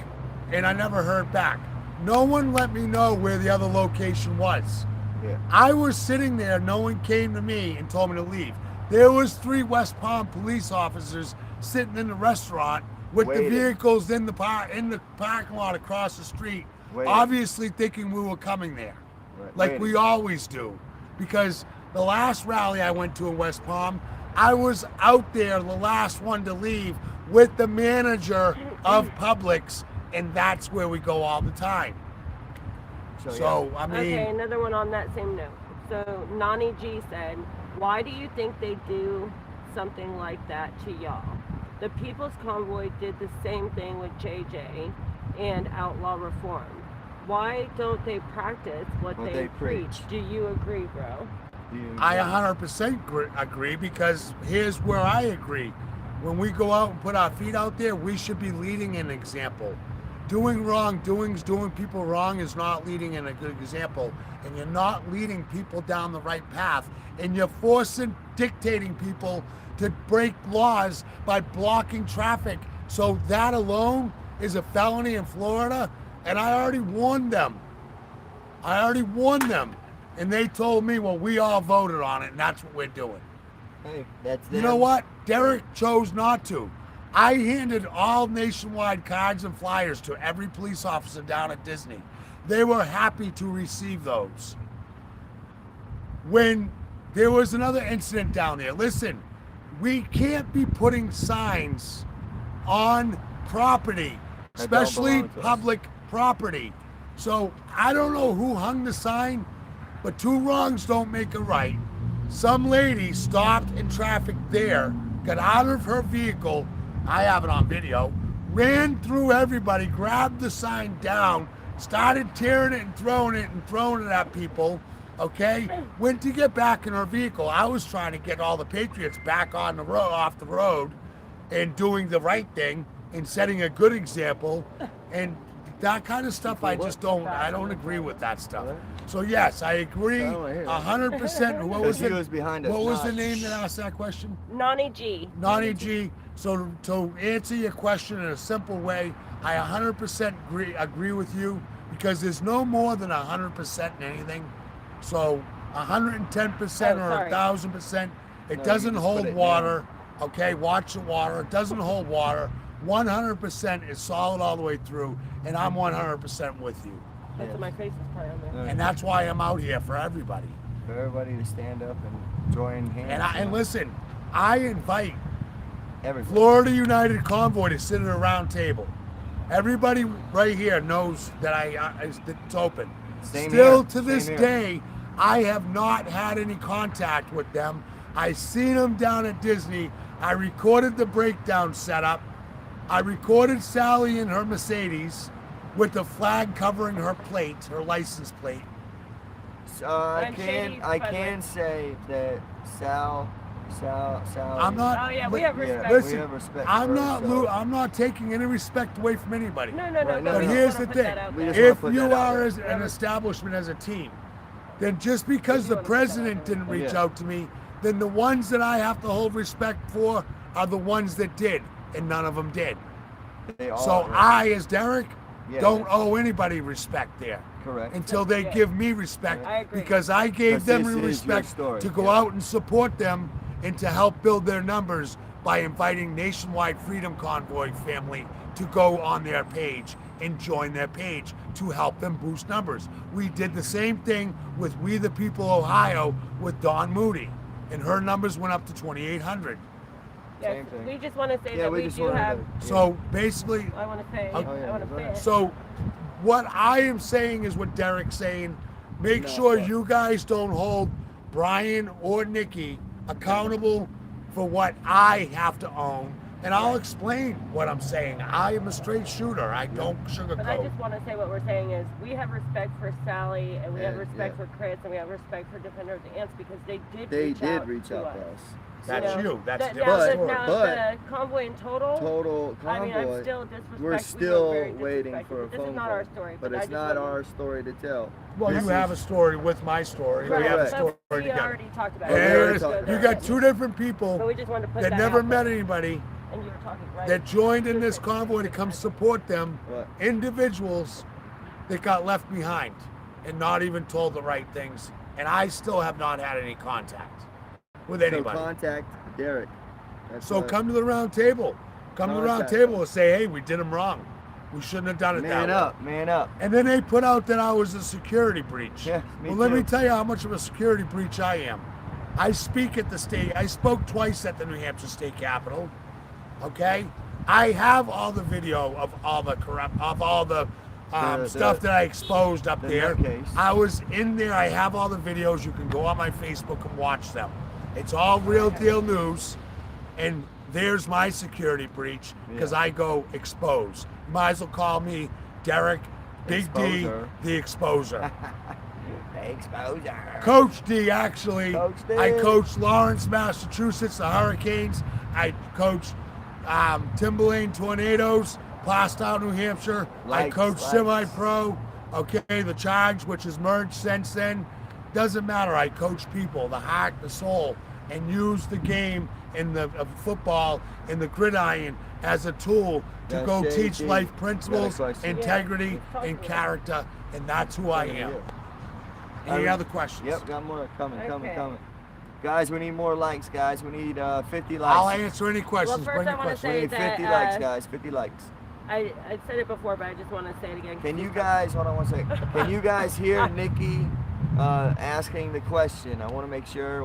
and I never heard back. No one let me know where the other location was. Yeah. I was sitting there. No one came to me and told me to leave. There was 3 West Palm police officers sitting in the restaurant with the vehicles in the parking lot across the street, obviously thinking we were coming there, like we always do. Because the last rally I went to in West Palm, I was out there, the last one to leave, with the manager of Publix, and that's where we go all the time. So I mean. Okay, another one on that same note. So Nani G said, "Why do you think they do something like that to y'all? The People's Convoy did the same thing with JJ and outlaw reform. Why don't they practice what they preach? Do you agree, bro?" I 100% agree, because here's where I agree. When we go out and put our feet out there, we should be leading an example. Doing wrongdoings, doing people wrong is not leading in a good example. And you're not leading people down the right path. And you're dictating people to break laws by blocking traffic. So that alone is a felony in Florida. And I already warned them. And they told me, well, we all voted on it, and that's what we're doing. Hey, that's them. You know what? Derrick chose not to. I handed all nationwide cards and flyers to every police officer down at Disney. They were happy to receive those. When there was another incident down there, listen, we can't be putting signs on property, especially public property. So I don't know who hung the sign, but 2 wrongs don't make a right. Some lady stopped in traffic there, got out of her vehicle, I have it on video, ran through everybody, grabbed the sign down, started tearing it and throwing it at people. Okay, went to get back in her vehicle. I was trying to get all the patriots back on the road, off the road, and doing the right thing and setting a good example, and that kind of stuff. I don't agree with that stuff. So yes, I agree 100%. What was the name that asked that question? Nani G. Nani G. So to answer your question in a simple way, I 100% agree with you, because there's no more than 100% in anything. So 110% or 1,000%, it doesn't hold water. Okay, watch the water. It doesn't hold water. 100% is solid all the way through, and I'm 100% with you. That's what my face is probably on there. And that's why I'm out here for everybody. For everybody to stand up and join hands. And listen, I invite everybody. Florida United Convoy to sit at a round table. Everybody right here knows that it's open. Still to this day, I have not had any contact with them. I seen them down at Disney. I recorded the breakdown setup. I recorded Sally in her Mercedes with the flag covering her plate, her license plate. I can say that Sal. I'm not. Oh yeah, we have respect. Listen, we have respect I'm not taking any respect away from anybody. No. But here's the thing: if you are as an establishment, as a team, then just because the president didn't reach out to me, then the ones that I have to hold respect for are the ones that did, and none of them did. So I, as Derrick, don't owe anybody respect there. Correct. Until they give me respect, because I gave them respect to go out and support them and to help build their numbers by inviting Nationwide Freedom Convoy family to go on their page and join their page to help them boost numbers. We did the same thing with We the People Ohio with Dawn Moody, and her numbers went up to 2,800. Yes, we just want to say that we do have. So basically, I want to say. I want to say it. So what I am saying is what Derrick's saying. Make sure you guys don't hold Brian or Nikki accountable for what I have to own. And I'll explain what I'm saying. I am a straight shooter. I don't sugarcoat. But I just want to say what we're saying is we have respect for Sally, and we have respect for Chris, and we have respect for Defender of the Ants, because they did reach out to us. That's you. That's different. The convoy in total convoy. I mean, I'm still disrespectful. We're still waiting for a phone call. This is not our story. But it's not our story to tell. Well, you have a story with my story. Right. We have a story We together. already talked about it. You got two different people But we just wanted to put that never met anybody and you were talking, right? that joined in this convoy to come support them. Individuals that got left behind and not even told the right things. And I still have not had any contact with anybody. So contact Derrick. Come to the round table. Come to the round table and say, hey, we did them wrong. We shouldn't have done it that way. Man up. And then they put out that I was a security breach. Yeah, let me tell you how much of a security breach I am. I speak at the state. I spoke twice at the New Hampshire State Capitol. Okay? I have all the video of all the stuff that I exposed up there. I was in there. I have all the videos. You can go on my Facebook and watch them. It's all real deal news, and there's my security breach because I go exposed. You might as well call me Derrick, Big D, the Exposer. The Exposer. Coach D, actually. Coach D. I coached Lawrence, Massachusetts, the Hurricanes. I coached Timberlane Tornadoes, Plastow, New Hampshire. I coached semi-pro. Okay, the Charge, which has merged since then. Doesn't matter. I coach people, the heart, the soul, and use the game in the football in the gridiron as a tool to go teach life principles, integrity, and character, and that's who I am. Any other questions? Yep, got more coming. Guys, we need more likes, guys. We need 50 likes. I'll answer any questions. Well, first I want to say that 50 likes, guys. 50 likes. I said it before, but I just want to say it again. Can you guys, hold on one second. Can you guys hear Nikki asking the question? I want to make sure.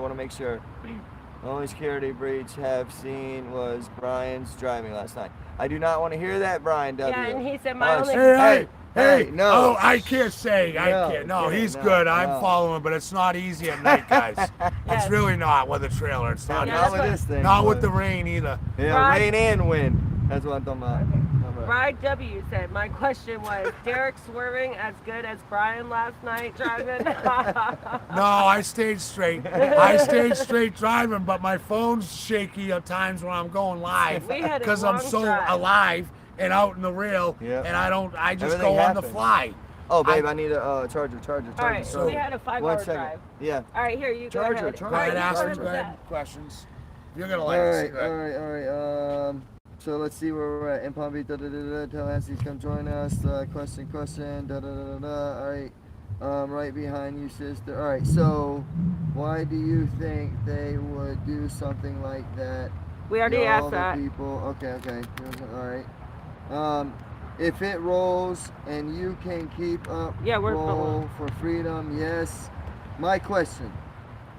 The only security breach have seen was Brian's driving last night. I do not want to hear that, Brian W. Yeah, and he said my only... Hey, no. Oh, I can't say. I can't. No, he's good. I'm following, but it's not easy at night, guys. It's really not with the trailer. It's not. Not with this thing. Not with the rain either. Yeah, rain and wind. That's what I'm talking about. Ride W said, my question was, Derrick swerving as good as Brian last night driving? No, I stayed straight. I stayed straight driving, but my phone's shaky at times when I'm going live We had a because I'm long so drive. alive and out in the rail, Yep. and I just Everything go on the happens. fly. Oh, babe, I need a charger. All right, So, we had a 5-hour drive. Yeah. All right, here, you Charger, go ahead. charger. Go ahead, you ask go him. ahead Go with ahead. that. Questions. You're gonna All like right, this. all right. So let's see where we're at. In Palm Beach, Tallahassee, come join us. Question. All right. Right behind you, sister. All right. So, why do you think they would do something like that? We already Y'all, asked the that. people. Okay. All right. If it rolls and you can keep up, Yeah, we're roll for freedom. Yes. My question.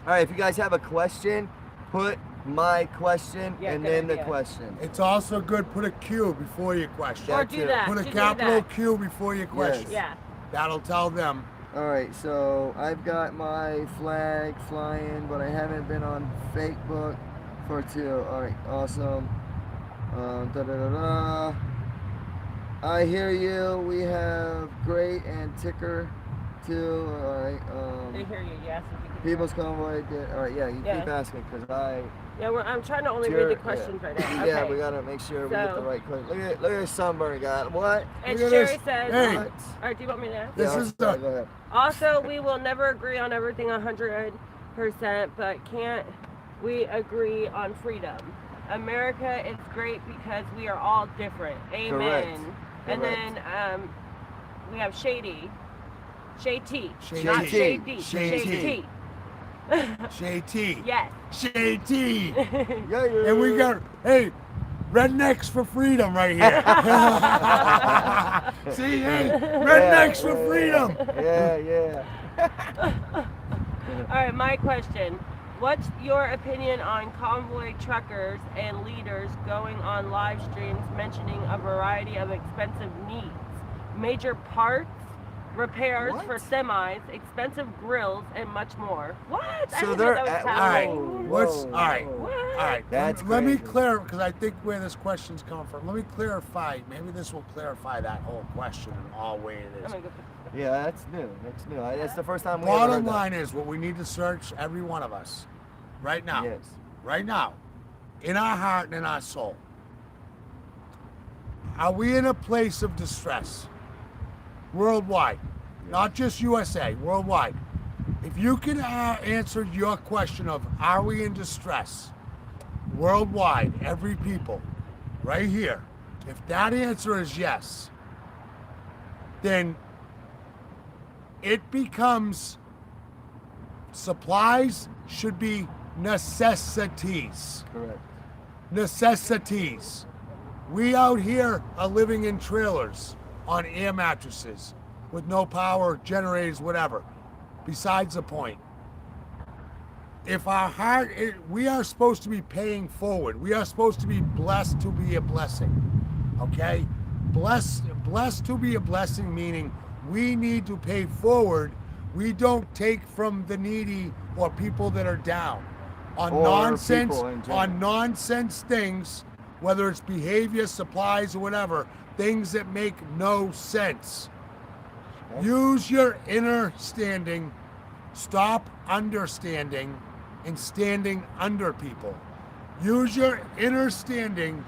All right. If you guys have a question, put my question Yeah, and good then the idea. question. It's also good. Put a Q before your question. Or That do too. that. Put a Just do capital that. Q before your question. Yeah. That'll tell them. All right, so I've got my flag flying, but I haven't been on Facebook for 2. All right, awesome. I hear you. We have great and ticker too. All right. They hear you, yes. if you could- People's Convoy. All right, yeah. You Yeah. keep asking because I. Yeah, I'm trying to only It's read your- the questions right now. Yeah, Okay. we gotta make sure we get the So- right question. Look at this sunburn guy. What? And Look at Sherry this. says, Hey. What? all right, do you want me to ask? This Yeah, is sorry, the- Go ahead. Also, we will never agree on everything 100%, but can't we agree on freedom? America is great because we are all different. Amen. Correct. And Correct. then we have Shady. Shady. Shady. Not Shady. Shady. Shady. JT. Yes. JT. Yeah. And we got, hey, rednecks for freedom right here. See, hey, rednecks for freedom. Yeah. All right, my question. What's your opinion on convoy truckers and leaders going on live streams mentioning a variety of expensive needs? Major parts, repairs What? for semis, expensive grills, and much more. What? I So didn't they're know that at- was All right, happening. what's, all right, What? all right. That's let me crazy. clear, because I think where this question's coming from. Let me clarify. Maybe this will clarify that whole question in all way it I'm is. gonna go put Yeah, that's new. That's the first time we ever Bottom heard that. line is what we need to search, every one of us, right now. Yes. Right now, in our heart and in our soul. Are we in a place of distress? Worldwide, not just USA, worldwide. If you can answer your question of are we in distress? Worldwide, every people, right here. If that answer is yes, then it becomes supplies should be necessities. Correct. Necessities. We out here are living in trailers on air mattresses with no power, generators, whatever. Besides the point. If our heart, we are supposed to be paying forward. We are supposed to be blessed to be a blessing. Okay? Blessed to be a blessing, meaning we need to pay forward. We don't take from the needy or people that are down on Or nonsense, people in general. on nonsense things, whether it's behavior, supplies, or whatever, things that make no sense. Okay. Use your inner standing. Stop understanding and standing under people. Use your inner standing,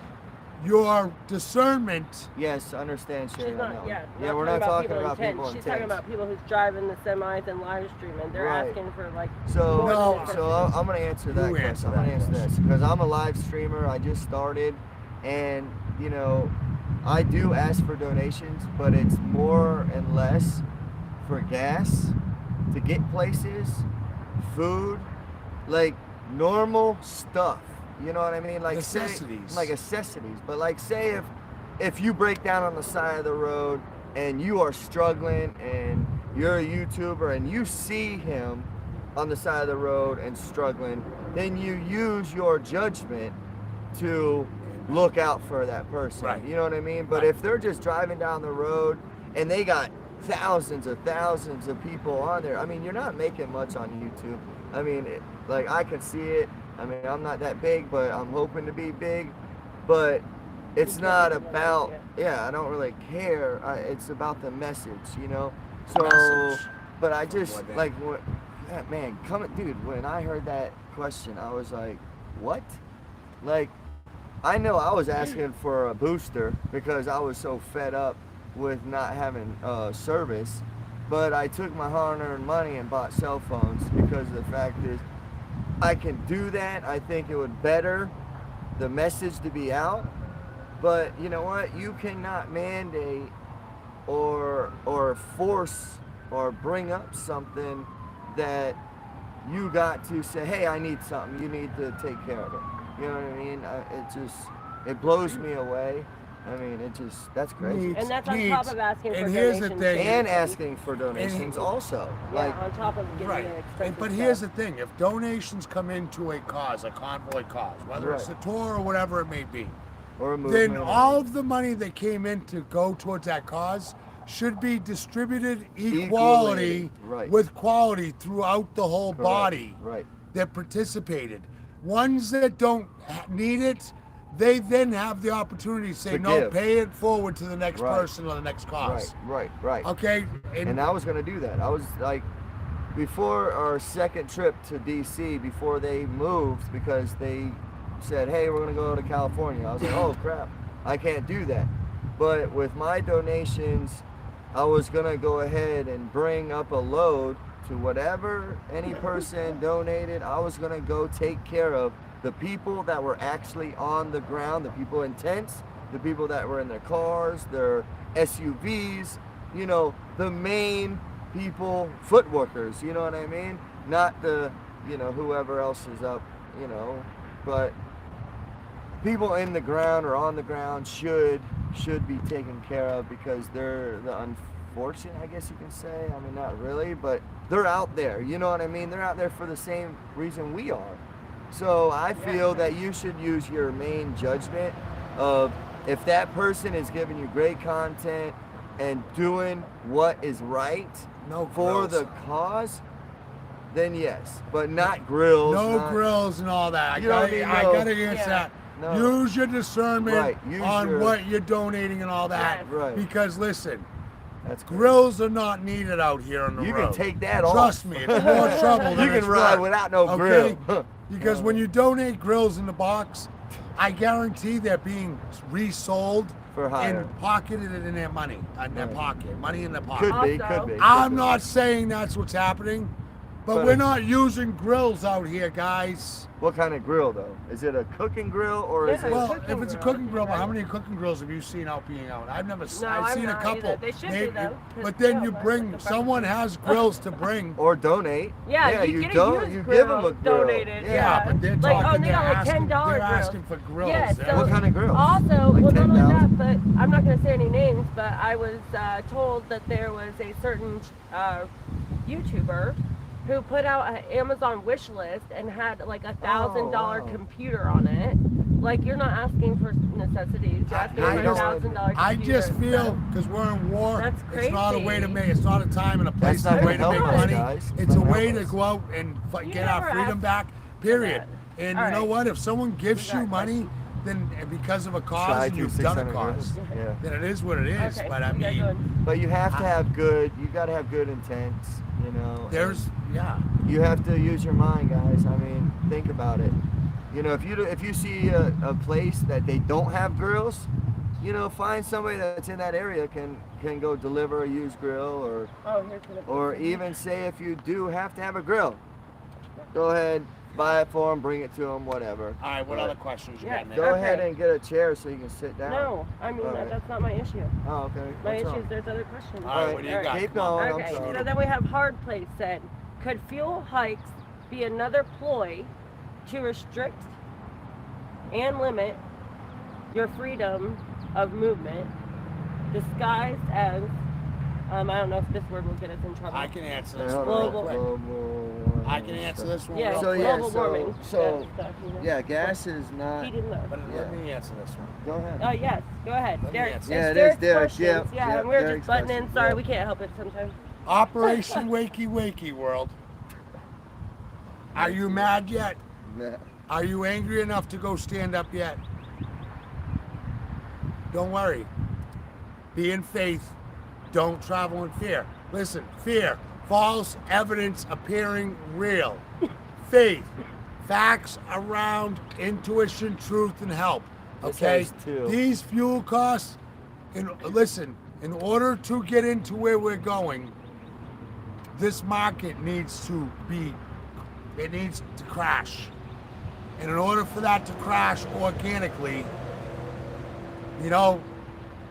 your discernment. Yes, understand, Sherry. She's on not, that one. yeah, Yeah, we're not talking about people in She's talking tents. about people who's driving the semis and live streaming. They're Right. asking for like. So, No. I'm gonna answer that You question. answer I'm gonna that answer this because I'm a live streamer. I just started, and I do ask for donations, but it's more and less for gas to get places, food, like normal stuff. You know what I mean? Like Necessities. like necessities. But like say if you break down on the side of the road and you are struggling and you're a YouTuber and you see him on the side of the road and struggling, then you use your judgment to look out for that person. Right. You know what I mean? But Right. if they're just driving down the road and they got thousands of people on there, I mean, you're not making much on YouTube. I mean, I can see it. I mean, I'm not that big, but I'm hoping to be big. But it's You not can't do that, about, yeah. I don't really care. It's about the message, you know? So, Message. but I just, Convoy like, yeah, man, dude, when I heard that question, I was like, what? Like, I know I was asking for a booster because I was so fed up with not having service, but I took my hard-earned money and bought cell phones because the fact is, I can do that. I think it would better the message to be out. But you know what? You cannot mandate or force or bring up something that you got to say, hey, I need something. You need to take care of it. You know what I mean? It blows me away. I mean, that's crazy. Needs, And that's on top of asking for and here's the donations. thing. And asking for donations And- also. Yeah, Like, on top of getting Right. the expensive But stuff. here's the thing. If donations come into a cause, a convoy cause, whether it's a Right. tour or whatever it may be, or a movement. then all of the money that came in to go towards that cause should be distributed equality right. with quality throughout the whole Correct. body Right. that participated. Ones that don't need it, they then have the opportunity to say, To no, give. pay it forward to the next Right. person or the next cause. Right. Okay? And I was gonna do that. I was like, before our second trip to DC, before they moved, because they said, hey, we're gonna go to California. I was like, oh crap, I can't do that. But with my donations, I was gonna go ahead and bring up a load to whatever any person donated. I was gonna go take care of the people that were actually on the ground, the people in tents, the people that were in their cars, their SUVs, you know, the main people, foot workers, you know what I mean? Not the, whoever else is up, but people in the ground or on the ground should be taken care of because they're the unfortunate, I guess you can say. I mean, not really, but they're out there, you know what I mean? They're out there for the same reason we are. So I feel that you should use your main judgment of if that person is giving you great content and doing what is right for the cause, then yes, but not grills. No grills and all that. I gotta answer that. No. Use your discernment on what you're donating and all that. Right. Because listen, that's crazy. grills are not needed out here on the road. You can take that off. Trust me, it's more trouble than you can it's ride worth. without no grill. Because when you donate grills in the box, I guarantee they're being resold for hire and pocketed it in their money, in their pocket, money in their pocket. Could be. I'm not saying that's what's happening, but we're not using grills out here, guys. What kind of grill though? Is it a cooking grill or is it? Well, if it's a cooking grill, but how many cooking grills have you seen out being out? I've never. I've seen a couple. Either. They should be though. But then you bring. Someone has grills to bring. Or donate. Yeah, you give them a grill. donated. Yeah, but they're like, talking. they They're got like asking. $10 They're grills. asking for grills. Yeah, so what kind of grills? Also, Like well, not only 10,000? that, but I'm not going to say any names, but I was told that there was a certain YouTuber who put out an Amazon wish list and had like $1,000 computer on it. Like, you're not asking for necessities, you're asking for $1,000 computer. I just feel because we're in war. That's crazy. It's not a way to make. It's not a time and a place. That's It's a way not to make gonna help us, money. guys. It's a Not way help to us. go out and get our never freedom asked back. Period. that. And All you know right. what? If someone gives you Exactly. money, then because of a Try cause, and to you've done a 600 cause, grills. Yeah. then it is what it is. Okay, But I yeah, mean, go ahead. But you have to have good. You got to have good intent. there's You have to use your mind, guys. I mean, think about it. If you see a place that they don't have grills, find somebody that's in that area can go deliver a used grill or even say if you do have to have a grill, go ahead, buy it for them, bring it to them, whatever. All right. What other questions you got? Nick? Go ahead and get a chair so you can sit down. No, I mean, All right. that's not my issue. Oh, okay. My What's issue wrong? is there's other questions. All right. What do you got? Keep Come on. going. Okay, I'm sorry. so then we have Hard Place said, could fuel hikes be another ploy to restrict and limit your freedom of movement, disguised as, I don't know if this word will get us in trouble. I can answer Yeah, this hold one on. real Global- quick. Global I can answer this one. Yeah, real So, quick. yeah, global so- warming. so- stuff, Yeah, gas is not. Heating the. But let me answer this one. Go ahead. Oh yes, go ahead, Let me Derrick. answer. Yeah, It's it is Derrick's Derrick. questions. Yep, Yeah, yep, and we're Derrick's just butting in. questions. Sorry, Yep. we can't help it sometimes. Operation Wakey Wakey World. Are you mad yet? Yeah. Are you angry enough to go stand up yet? Don't worry. Be in faith. Don't travel in fear. Listen, fear, false evidence appearing real. Faith, facts around intuition, truth, and help. Okay? These fuel costs, listen, in order to get into where we're going, this market needs to crash. And in order for that to crash organically,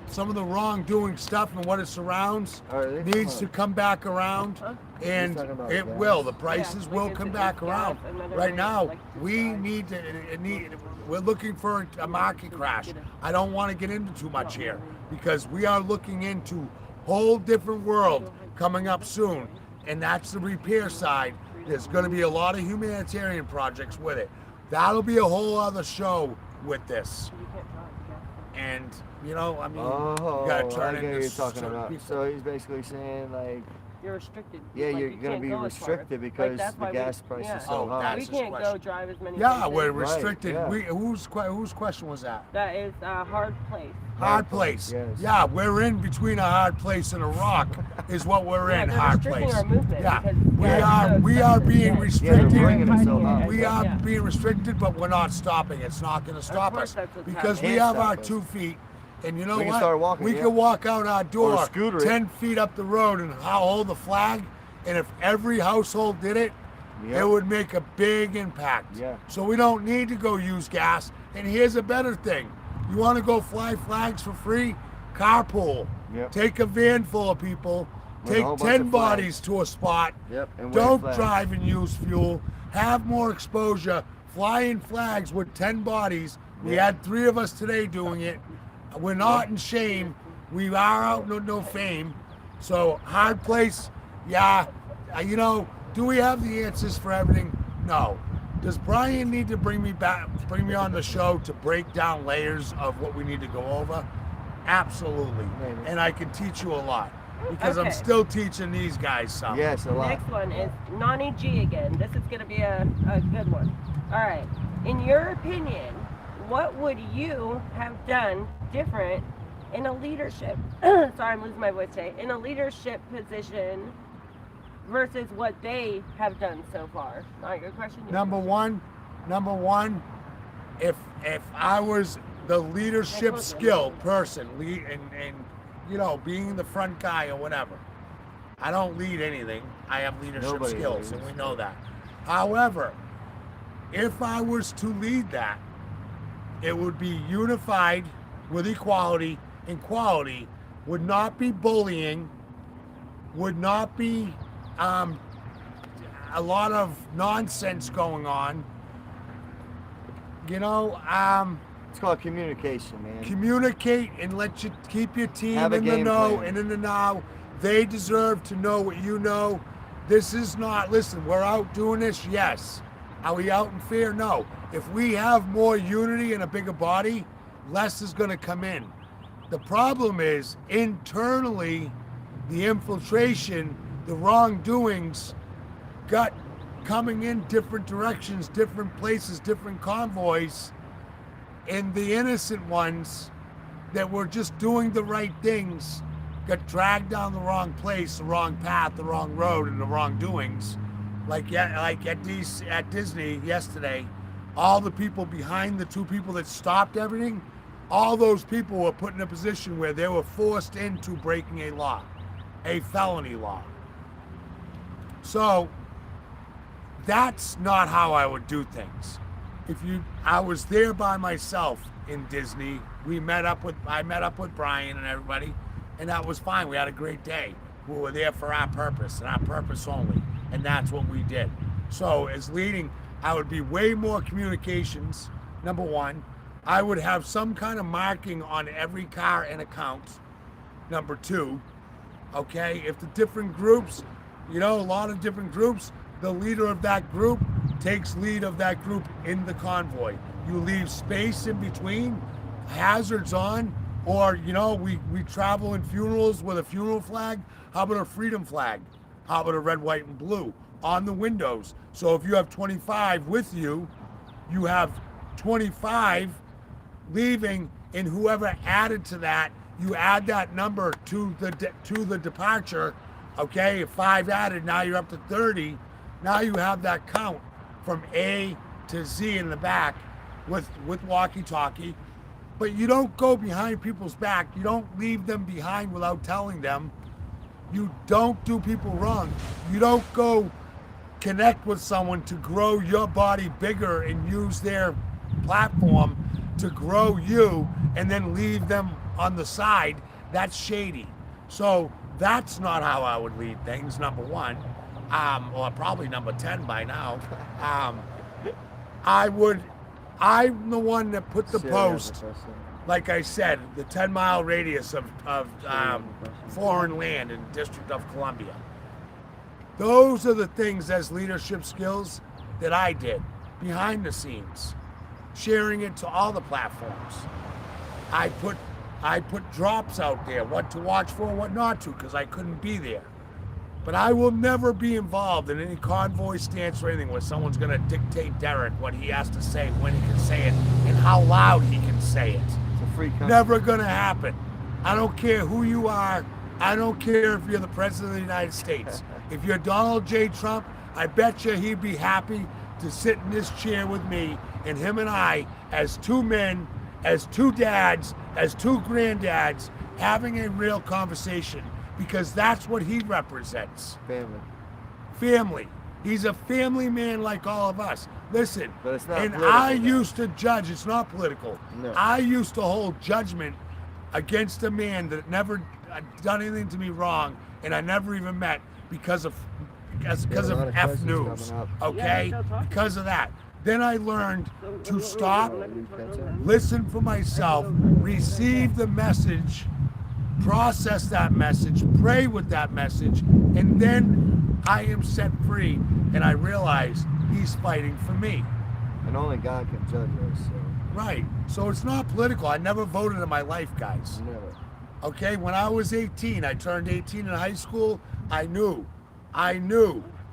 some of the wrongdoing stuff and what it surrounds needs to come back around, and it will. The prices will come back around. Right now, we're looking for a market crash. I don't want to get into too much here because we are looking into a whole different world coming up soon, and that's the repair side. There's going to be a lot of humanitarian projects with it. That'll be a whole other show with this. And you gotta turn I get what you're talking about. So he's basically saying like you're restricted. Yeah, you're gonna be restricted because the gas price is so high. We can't go drive as many. Yeah, we're restricted. Right, yeah. Whose question was that? That is a hard place. Hard place. Yes. Yeah, we're in between a hard place and a rock, is what we're in. Hard place. Our movement we are being restricted. Yeah, we are being restricted, but we're not stopping. It's not going to stop us because we have our 2 feet. And you know we what? We can walk out our door 10 feet up the road and hold the flag. And if every household did it, it would make a big impact. Yeah. So we don't need to go use gas. And here's a better thing. You want to go fly flags for free? Carpool. Yep. Take a van full of people. Take 10 bodies to a spot. And don't drive and use fuel. Have more exposure. Flying flags with 10 bodies. We had 3 of us today doing it. We're not in shame. We are out no fame. So hard place, do we have the answers for everything? No. Does Brian need to bring me on the show to break down layers of what we need to go over? Absolutely. Maybe. And I can teach you a lot because I'm still teaching these guys something. Yes, a lot. Next one is Nani G again. This is going to be a good one. All right. In your opinion, what would you have done different in a leadership, sorry, I'm losing my voice today, in a leadership position versus what they have done so far? Not your question. Number one, if I was the leadership skill person, being the front guy or whatever, I don't lead anything. I have leadership skills, and we know that. However, if I was to lead that, it would be unified with equality, and quality would not be bullying, would not be a lot of nonsense going on. It's called communication, man. Communicate and keep your team in the know and in the now. They deserve to know what you know. This is not, listen, we're out doing this, yes. Are we out in fear? No. If we have more unity and a bigger body, less is going to come in. The problem is internally, the infiltration, the wrongdoings got coming in different directions, different places, different convoys, and the innocent ones that were just doing the right things got dragged down the wrong place, the wrong path, the wrong road, and the wrongdoings. Like at Disney yesterday, all the people behind the 2 people that stopped everything, all those people were put in a position where they were forced into breaking a law, a felony law. So that's not how I would do things. I was there by myself in Disney. I met up with Brian and everybody, and that was fine. We had a great day. We were there for our purpose and our purpose only, and that's what we did. So as leading, I would be way more communications, number one. I would have some kind of marking on every car and account, number 2. Okay, if the different groups, a lot of different groups, the leader of that group takes lead of that group in the convoy. You leave space in between, hazards on, or, we travel in funerals with a funeral flag. How about a freedom flag? How about a red, white, and blue on the windows? So if you have 25 with you, you have 25 leaving and whoever added to that, you add that number to the departure. Okay, if 5 added, now you're up to 30. Now you have that count from A to Z in the back with walkie-talkie. But you don't go behind people's back. You don't leave them behind without telling them. You don't do people wrong. You don't go connect with someone to grow your body bigger and use their platform to grow you and then leave them on the side. That's shady. So that's not how I would lead things, number one. Or probably number 10 by now. I'm the one that put the post, like I said, the 10-mile radius of foreign land in the District of Columbia. Those are the things as leadership skills that I did behind the scenes, sharing it to all the platforms. I put drops out there, what to watch for, what not to, because I couldn't be there. But I will never be involved in any convoy stance or anything where someone's going to dictate Derrick what he has to say, when he can say it, and how loud he can say it. It's a free country. Never going to happen. I don't care who you are. I don't care if you're the President of the United States. If you're Donald J. Trump, I bet you he'd be happy to sit in this chair with me, and him and I, as two men, as two dads, as two granddads, having a real conversation. Because that's what he represents. Family. Family. He's a family man like all of us. Listen, but it's not and political, I used to judge, it's not political. No. I used to hold judgment against a man that never done anything to me wrong, and I never even met because of F News. Okay? Because of that. Then I learned to stop, listen for myself, receive the message, process that message, pray with that message, and then I am set free, and I realize he's fighting for me. And only God can judge us. So. Right. So it's not political. I never voted in my life, guys. Never. Okay, when I was 18, I turned 18 in high school, I knew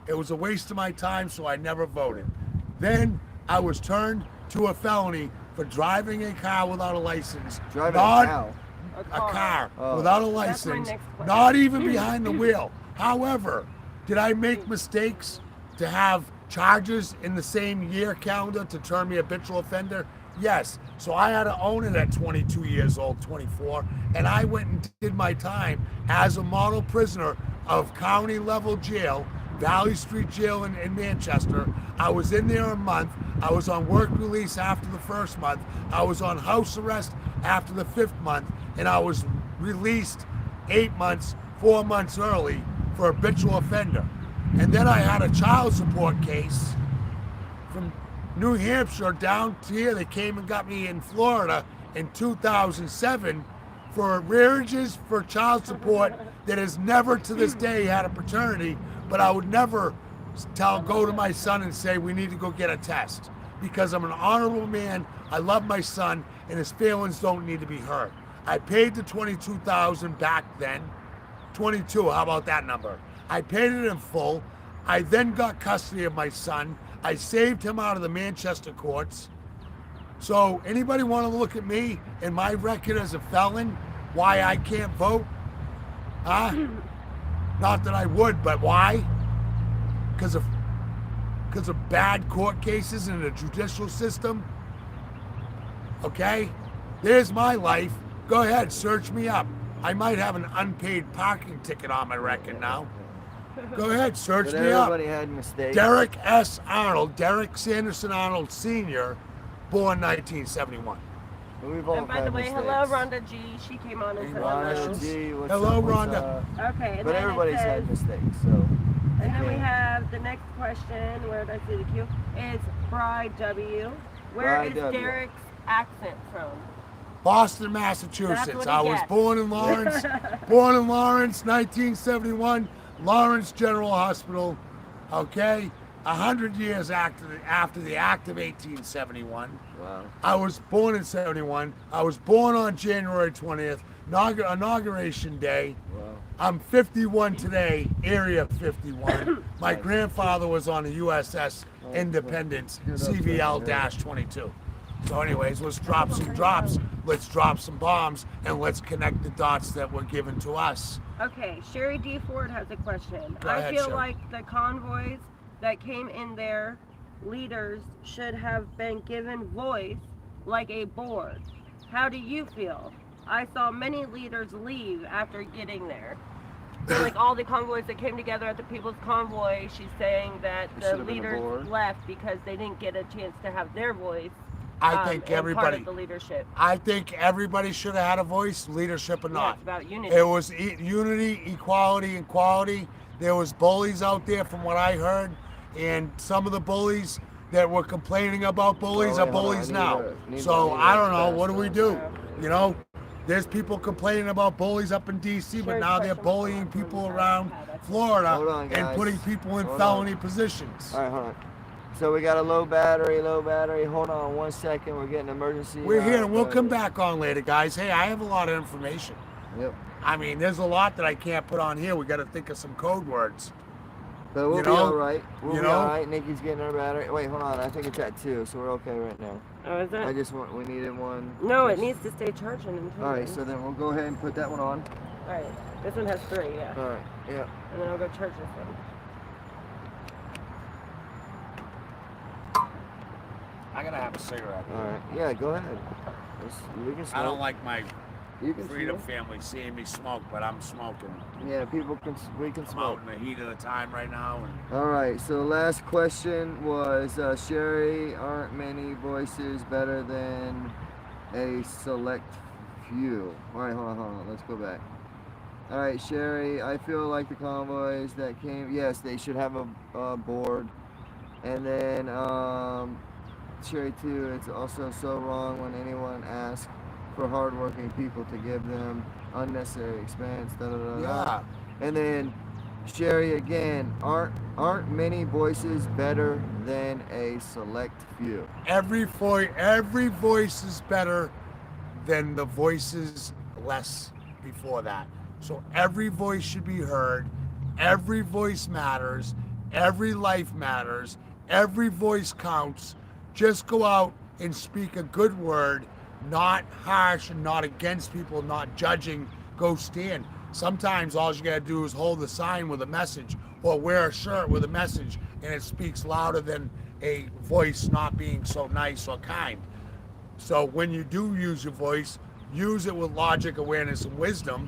it was a waste of my time, so I never voted. Then I was turned to a felony for driving a car without a license. Driving a car without a license, not even behind the wheel. However, did I make mistakes to have charges in the same year calendar to turn me a habitual offender? Yes. So I had to own it at 22 years old, 24, and I went and did my time as a model prisoner of county level jail, Valley Street Jail in Manchester. I was in there a month. I was on work release after the first month. I was on house arrest after the 5th month, and I was released 8 months, 4 months early for habitual offender. And then I had a child support case from New Hampshire down to here. They came and got me in Florida in 2007 for arrearages for child support that has never to this day had a paternity, but I would never go to my son and say, we need to go get a test, because I'm an honorable man. I love my son, and his feelings don't need to be hurt. I paid the $22,000 back then. 22, how about that number? I paid it in full. I then got custody of my son. I saved him out of the Manchester courts. So anybody want to look at me and my record as a felon, why I can't vote? Huh? Not that I would, but why? Because of bad court cases in the judicial system? Okay? There's my life. Go ahead, search me up. I might have an unpaid parking ticket on my record now. Go ahead, search me up. Everybody had mistakes. Derrick S. Arnold, Derrick Sanderson Arnold Sr., born 1971. And by the way, hello Rhonda G. She came on and said Rhonda G. Hello, Rhonda. Okay, and but then everybody's it says, had mistakes, so. And then we have the next question. Where did I see the queue? Is Bride W. Where is Derrick's accent from? Boston, Massachusetts. I was born in Lawrence. 1971. Lawrence General Hospital. Okay, 100 years after the Act of 1871. Wow. I was born in 71. I was born on January 20th, Inauguration Day. Wow. I'm 51 today, Area 51. My grandfather was on the USS Independence, CVL-22. So anyways, let's drop some drops. Let's drop some bombs, and let's connect the dots that were given to us. Okay, Sherry D. Ford has a question. Go I ahead, feel Sherry. like the convoys that came in there, leaders should have been given voice like a board. How do you feel? I saw many leaders leave after getting there. So like all the convoys that came together at the People's Convoy, she's saying that There the should have been a leaders board. left because they didn't get a chance to have their voice. I think and part everybody. of the leadership. I think everybody should have had a voice, leadership or Yeah, not. it's about unity. It was unity, equality, and quality. There was bullies out there, from what I heard, and some of the bullies that were complaining about bullies Oh, are wait, hold on. bullies I now. need So to I don't know. fast What do we up. do? You know, there's people complaining about bullies up in D.C., but Sherry's now they're question was bullying on people Arnold. around Hold Florida on, and guys. putting people in Hold felony positions. All right, hold on. So we got a low battery. Hold on 1 second. We're getting emergency. We're here, and we'll come back on later, guys. Hey, I have a lot of information. Yep. I mean, there's a lot that I can't put on here. We got to think of some code words. But we'll You be know? all right. We'll You be know? all right. Nikki's getting her battery. Wait, hold on. I think it's at 2, so we're okay right now. Oh, is I it? just want. We needed one. No, it needs to stay charging until. All right, so then we'll go ahead and put that one on. All right, this one has 3, yeah. All right. Yeah. And then I'll go charge this one. I gotta have a cigarette. All right. Yeah. Go ahead. We can smoke. I don't like my You can Freedom smoke. family seeing me smoke, but I'm smoking. Yeah. People can. We can I'm smoke. out in the heat of the time right now, and All right. So last question was Sherry. Aren't many voices better than a select few? All right. Hold on. Let's go back. All right, Sherry. I feel like the convoys that came. Yes, they should have a board. And then Sherry too. It's also so wrong when anyone asks for hardworking people to give them unnecessary expense. Da, da, da, da. yeah. And then Sherry again, aren't many voices better than a select few? Every voice is better than the voices less before that. So every voice should be heard. Every voice matters. Every life matters. Every voice counts. Just go out and speak a good word, not harsh and not against people, not judging. Go stand. Sometimes all you gotta do is hold a sign with a message or wear a shirt with a message, and it speaks louder than a voice not being so nice or kind. So when you do use your voice, use it with logic, awareness, and wisdom.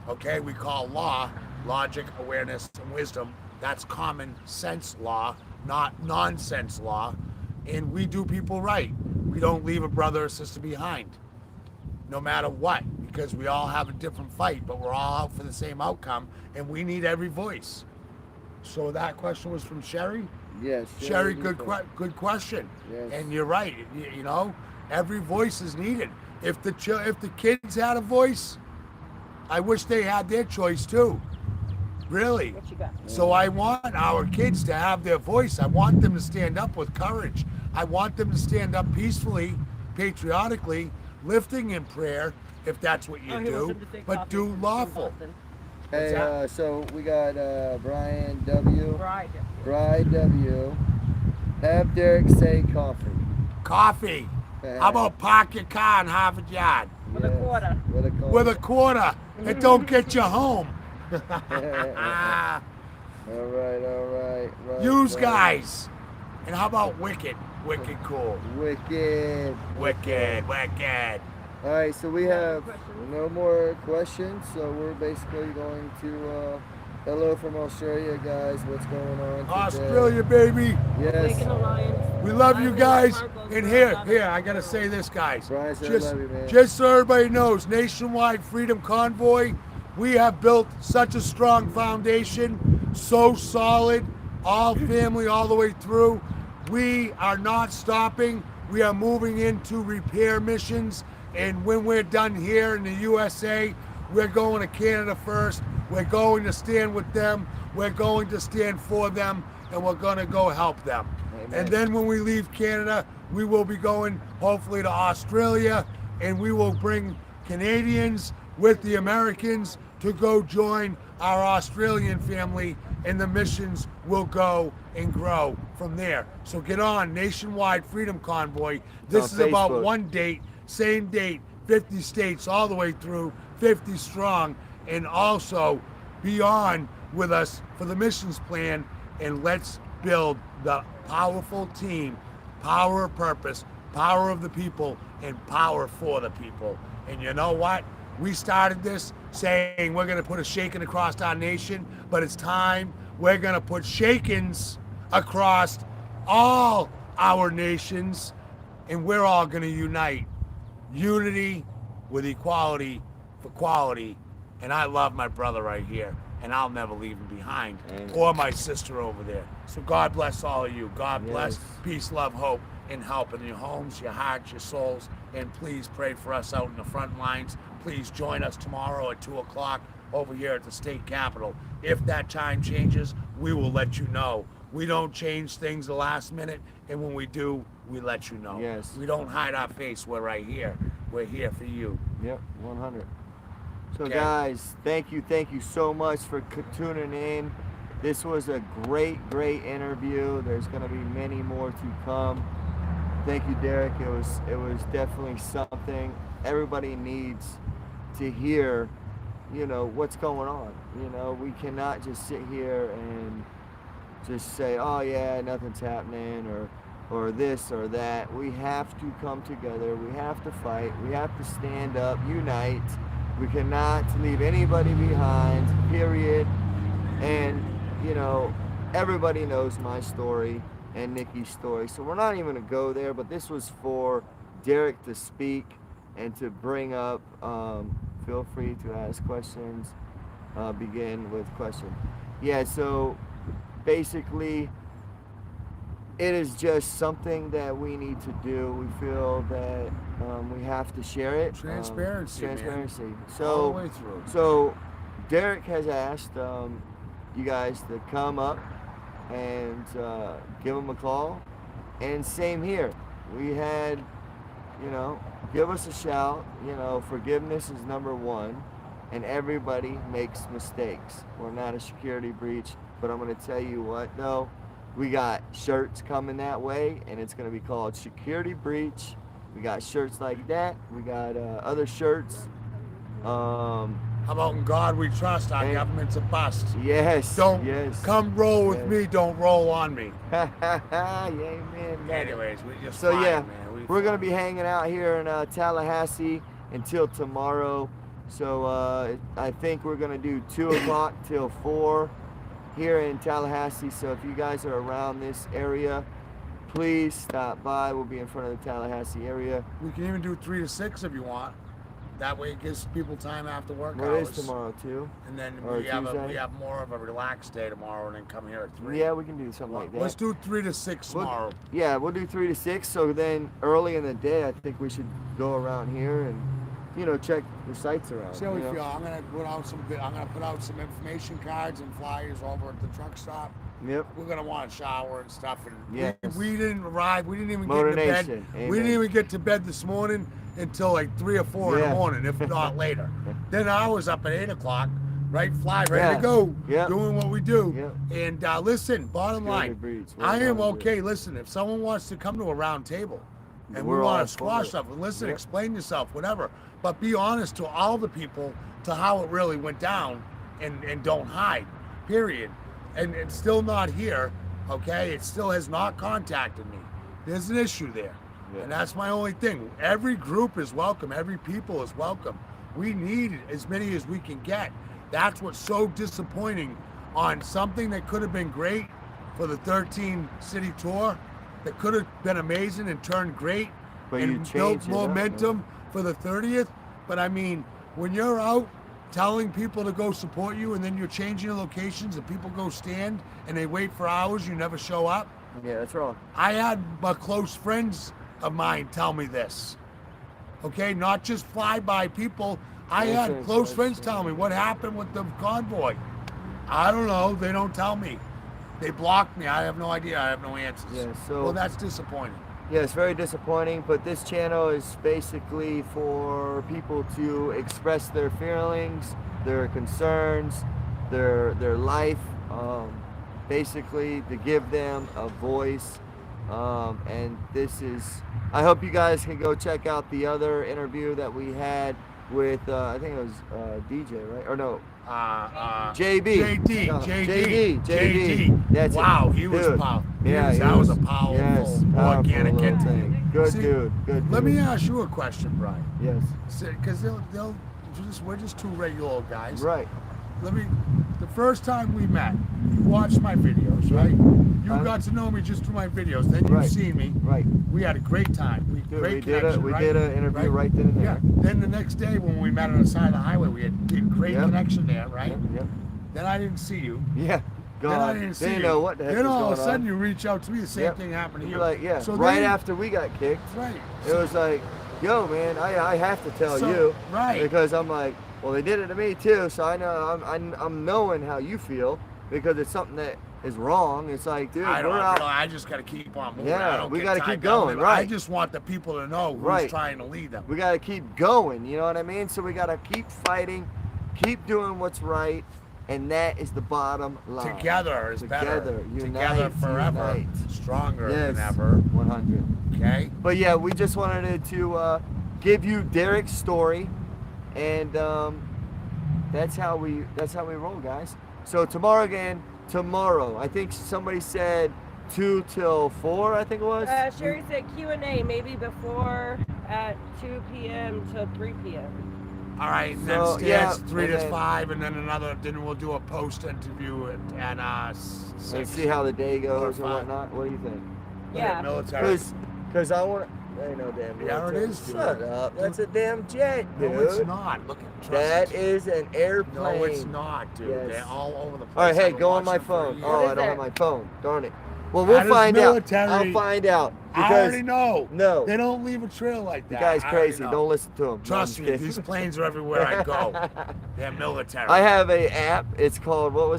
Okay, we call law logic, awareness, and wisdom. That's common sense law, not nonsense law. And we do people right. We don't leave a brother or sister behind, no matter what, because we all have a different fight, but we're all out for the same outcome, and we need every voice. So that question was from Sherry? Yes. Sherry, good question. Yes. And you're right. You know, every voice is needed. If the kids had a voice, I wish they had their choice too. Really. What you got? So I want our kids to have their voice. I want them to stand up with courage. I want them to stand up peacefully, patriotically, lifting in prayer, if that's what you Oh, he wants do, him to say but coffee do from lawful. Boston. Hey, that? so we got Brian W. Bride. Bride W. Have Derrick say coffee. Coffee. How about park your car in Harvard Yard With a quarter. With a quarter. with a quarter? It don't get you home. All right. Use right. guys. And how about wicked? Wicked cool. Wicked. Wicked. Wicked. All right, so we have no more questions. So we're basically going to hello from Australia, guys. What's going on today? Australia, baby. Yes. Making alliance. We love you guys. Cargo's And going here, on. I gotta say this, guys. Brian said, I love you, man. Just so everybody knows, Nationwide Freedom Convoy, we have built such a strong foundation, so solid, all family all the way through. We are not stopping. We are moving into repair missions. And when we're done here in the USA, we're going to Canada first. We're going to stand with them. We're going to stand for them. And we're going to go help them. Amen. And then when we leave Canada, we will be going hopefully to Australia. And we will bring Canadians with the Americans to go join our Australian family, and the missions will go and grow from there. So get on Nationwide Freedom Convoy. This is about Facebook. one date, same date, 50 states all the way through, 50 strong, and also be on with us for the missions plan, and let's build the powerful team, power of purpose, power of the people, and power for the people. And you know what? We started this saying we're going to put a shaking across our nation, but it's time we're going to put shakings across all our nations, and we're all going to unite. Unity with equality for quality. And I love my brother right here, and I'll never leave him behind. Amen. Or my sister over there. So God bless all of you. God bless, Yes. peace, love, hope, and help in your homes, your hearts, your souls. And please pray for us out in the front lines. Please join us tomorrow at 2 o'clock over here at the state capitol. If that time changes, we will let you know. We don't change things the last minute, and when we do, we let you know. Yes. We don't hide our face. We're right here. We're here for you. Yep, 100. So Okay. guys, thank you so much for tuning in. This was a great interview. There's going to be many more to come. Thank you, Derrick. It was definitely something. Everybody needs to hear, what's going on. We cannot just sit here and just say, oh yeah, nothing's happening, or this or that. We have to come together. We have to fight. We have to stand up, unite. We cannot leave anybody behind, period. And, everybody knows my story and Nikki's story. So we're not even going to go there, but this was for Derrick to speak and to bring up. Feel free to ask questions. Begin with question. Yeah, so basically, it is just something that we need to do. We feel that we have to share it. Transparency, man. All So, the way through. so Derrick has asked you guys to come up and give him a call. And same here. We had, give us a shout. Forgiveness is number one. And everybody makes mistakes. We're not a security breach. But I'm going to tell you what, though. We got shirts coming that way, and it's going to be called Security Breach. We got shirts like that. We got other shirts. How about in God we trust? Our government's a bust. Yes. Don't yes. come roll with me. Don't roll on me. Yeah, man. Anyways, we just So fly, yeah, man. we're going to be hanging out here in Tallahassee until tomorrow. So I think we're going to do 2 o'clock till 4 here in Tallahassee. So if you guys are around this area, please stop by. We'll be in front of the Tallahassee area. We can even do 3 to 6 if you want. That way it gives people time after work What hours. is tomorrow too? And then Or we have Tuesday? more of a relaxed day tomorrow, and then come here at 3. Yeah, we can do something like that. Let's do 3 to 6 tomorrow. Yeah, we'll do 3 to 6. So then early in the day, I think we should go around here and check the sites around. See how we feel. I'm gonna put out some information cards and flyers over at the truck stop. Yep. We're gonna want to shower and stuff. And Yes. we didn't arrive. We didn't even Motor get to bed. Nation. We Amen. didn't even get to bed this morning until like 3 or 4 in Yeah. the morning, if not later. Then I was up at 8 o'clock, right? Fly, ready Yeah. to go, Yep. doing what we do. Yep. And listen, bottom Security line, breach. I am We're okay. Listen, if someone wants to come to a round table and We're we all want for to squash it. stuff, listen, Yep. explain yourself, whatever. But be honest to all the people to how it really went down, and don't hide, period. And it's still not here, okay? It still has not contacted me. There's an issue there. Yeah. And that's my only thing. Every group is welcome. Every people is welcome. We need as many as we can get. That's what's so disappointing on something that could have been great for the 13 city tour, that could have been amazing and turned great, But you and change built it up, momentum for the 30th. But I mean, when you're out telling people to go support you, and then you're changing your locations and people go stand and they wait for hours, you never show up. Yeah, that's wrong. I had my close friends of mine tell me this. Okay, not just fly-by people. I Yeah, had sure, close sure, friends sure. tell me what happened with the convoy. I don't know. They don't tell me. They blocked me. I have no idea. I have no answers. Yeah, so Well, that's disappointing. Yeah, it's very disappointing, but this channel is basically for people to express their feelings, their concerns, their life, basically to give them a voice. And this is, I hope you guys can go check out the other interview that we had with, I think it was DJ, right? Or no, JB. JD. That's wow, it. he was powerful. Yeah, that was a powerful, organic entity. Good See, dude. Good. Let dude. me ask you a question, Brian. Yes. Because we're just two regular old guys. Right. The first time we met, you watched my videos, right? You got to know me just through my videos. Then you've seen me. Right. We had a great time. We did an interview right then and there. Yeah. Then the next day when we met on the side of the highway, we had a great connection there, right? Yep. Then I didn't see you. Yeah. Then I didn't see you. Know what the heck then was all of a going sudden on. you reach out to me. The same thing happened to you. You're like, yeah. So right then, after we got kicked. Right. It was like, yo, man, I have to tell you. Right. Because I'm like, well, they did it to me too, so I know I'm knowing how you feel because it's something that is wrong. It's like, dude, I just got to keep on moving. Yeah, we got to keep going, right? I just want the people to know who's trying to lead them. We got to keep going, you know what I mean? So we got to keep fighting, keep doing what's right, and that is the bottom line. Together is better. Together forever. Unite. Stronger than ever. 100. Okay? But yeah, we just wanted to give you Derrick's story. And that's how we roll, guys. So tomorrow, I think somebody said 2 till 4, I think it was. Sherry said Q&A, maybe before at 2 p.m. to 3 p.m. All right, and then it's 3 to 5, and then then we'll do a post interview at 6. And see how the day goes or whatnot. What do you think? Yeah. Military. Because I want to. There ain't no damn military. Yeah, it is. Shut up. That's a damn jet, dude. No, it's not. Look at that is an airplane. No, it's not, dude. Yes. They're all over the place. All right, hey, go on my phone. Oh, I don't have my phone. Darn it. Well, we'll That is find out. military. I'll find out. I already know. No. They don't leave a trail like that. The guy's crazy. Don't listen to him. Trust me, these planes are everywhere I go. They're military. I have a app. It's called, I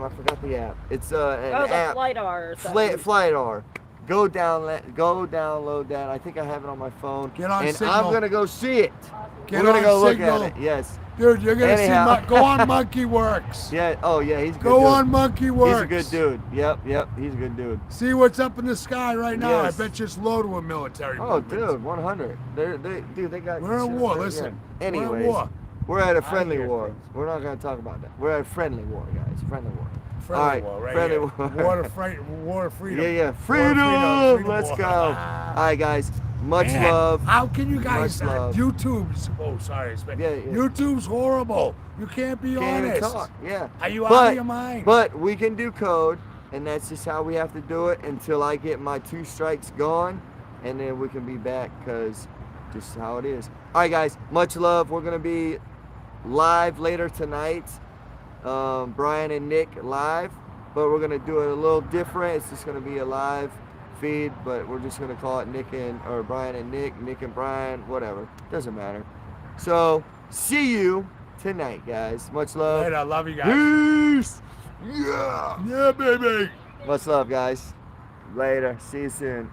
forgot the app. It's an app. The FlightR. FlightR. Go download that. I think I have it on my phone. Get on and Signal. I'm gonna go see it. Get We're gonna on go look Signal. at it. Yes. Dude, you're gonna Anyhow. see. Go on Monkey Works. Yeah. Oh yeah, he's a good. Go dude. on Monkey Works. He's a good dude. Yep. He's a good dude. See what's up in the sky right now. Yes. I bet you it's loaded with military. Oh, movements. dude, 100. They got. We're in war. Yeah. Listen. Anyways, we're in war. we're at a friendly hear war. things. We're not gonna talk about that. We're at a friendly war, guys. Friendly war. Friendly All right, war, right friendly here. war. War of freedom. Yeah. War Freedom. of freedom. Let's War. go. All right, guys. Much Man, love. How can you guys? Much love. YouTube's. Oh, sorry. Yeah. YouTube's horrible. You can't be Can't even honest. talk. Yeah. Are you out of your mind? But we can do code, and that's just how we have to do it until I get my 2 strikes gone, and then we can be back, because just how it is. All right, guys. Much love. We're gonna be live later tonight. Brian and Nick live, but we're gonna do it a little different. It's just gonna be a live feed, but we're just gonna call it Brian and Nick and Brian, whatever. Doesn't matter. So see you tonight, guys. Much love. Later, I love you guys. Peace. Yeah. Yeah, baby. Much love, guys. Later. See you soon.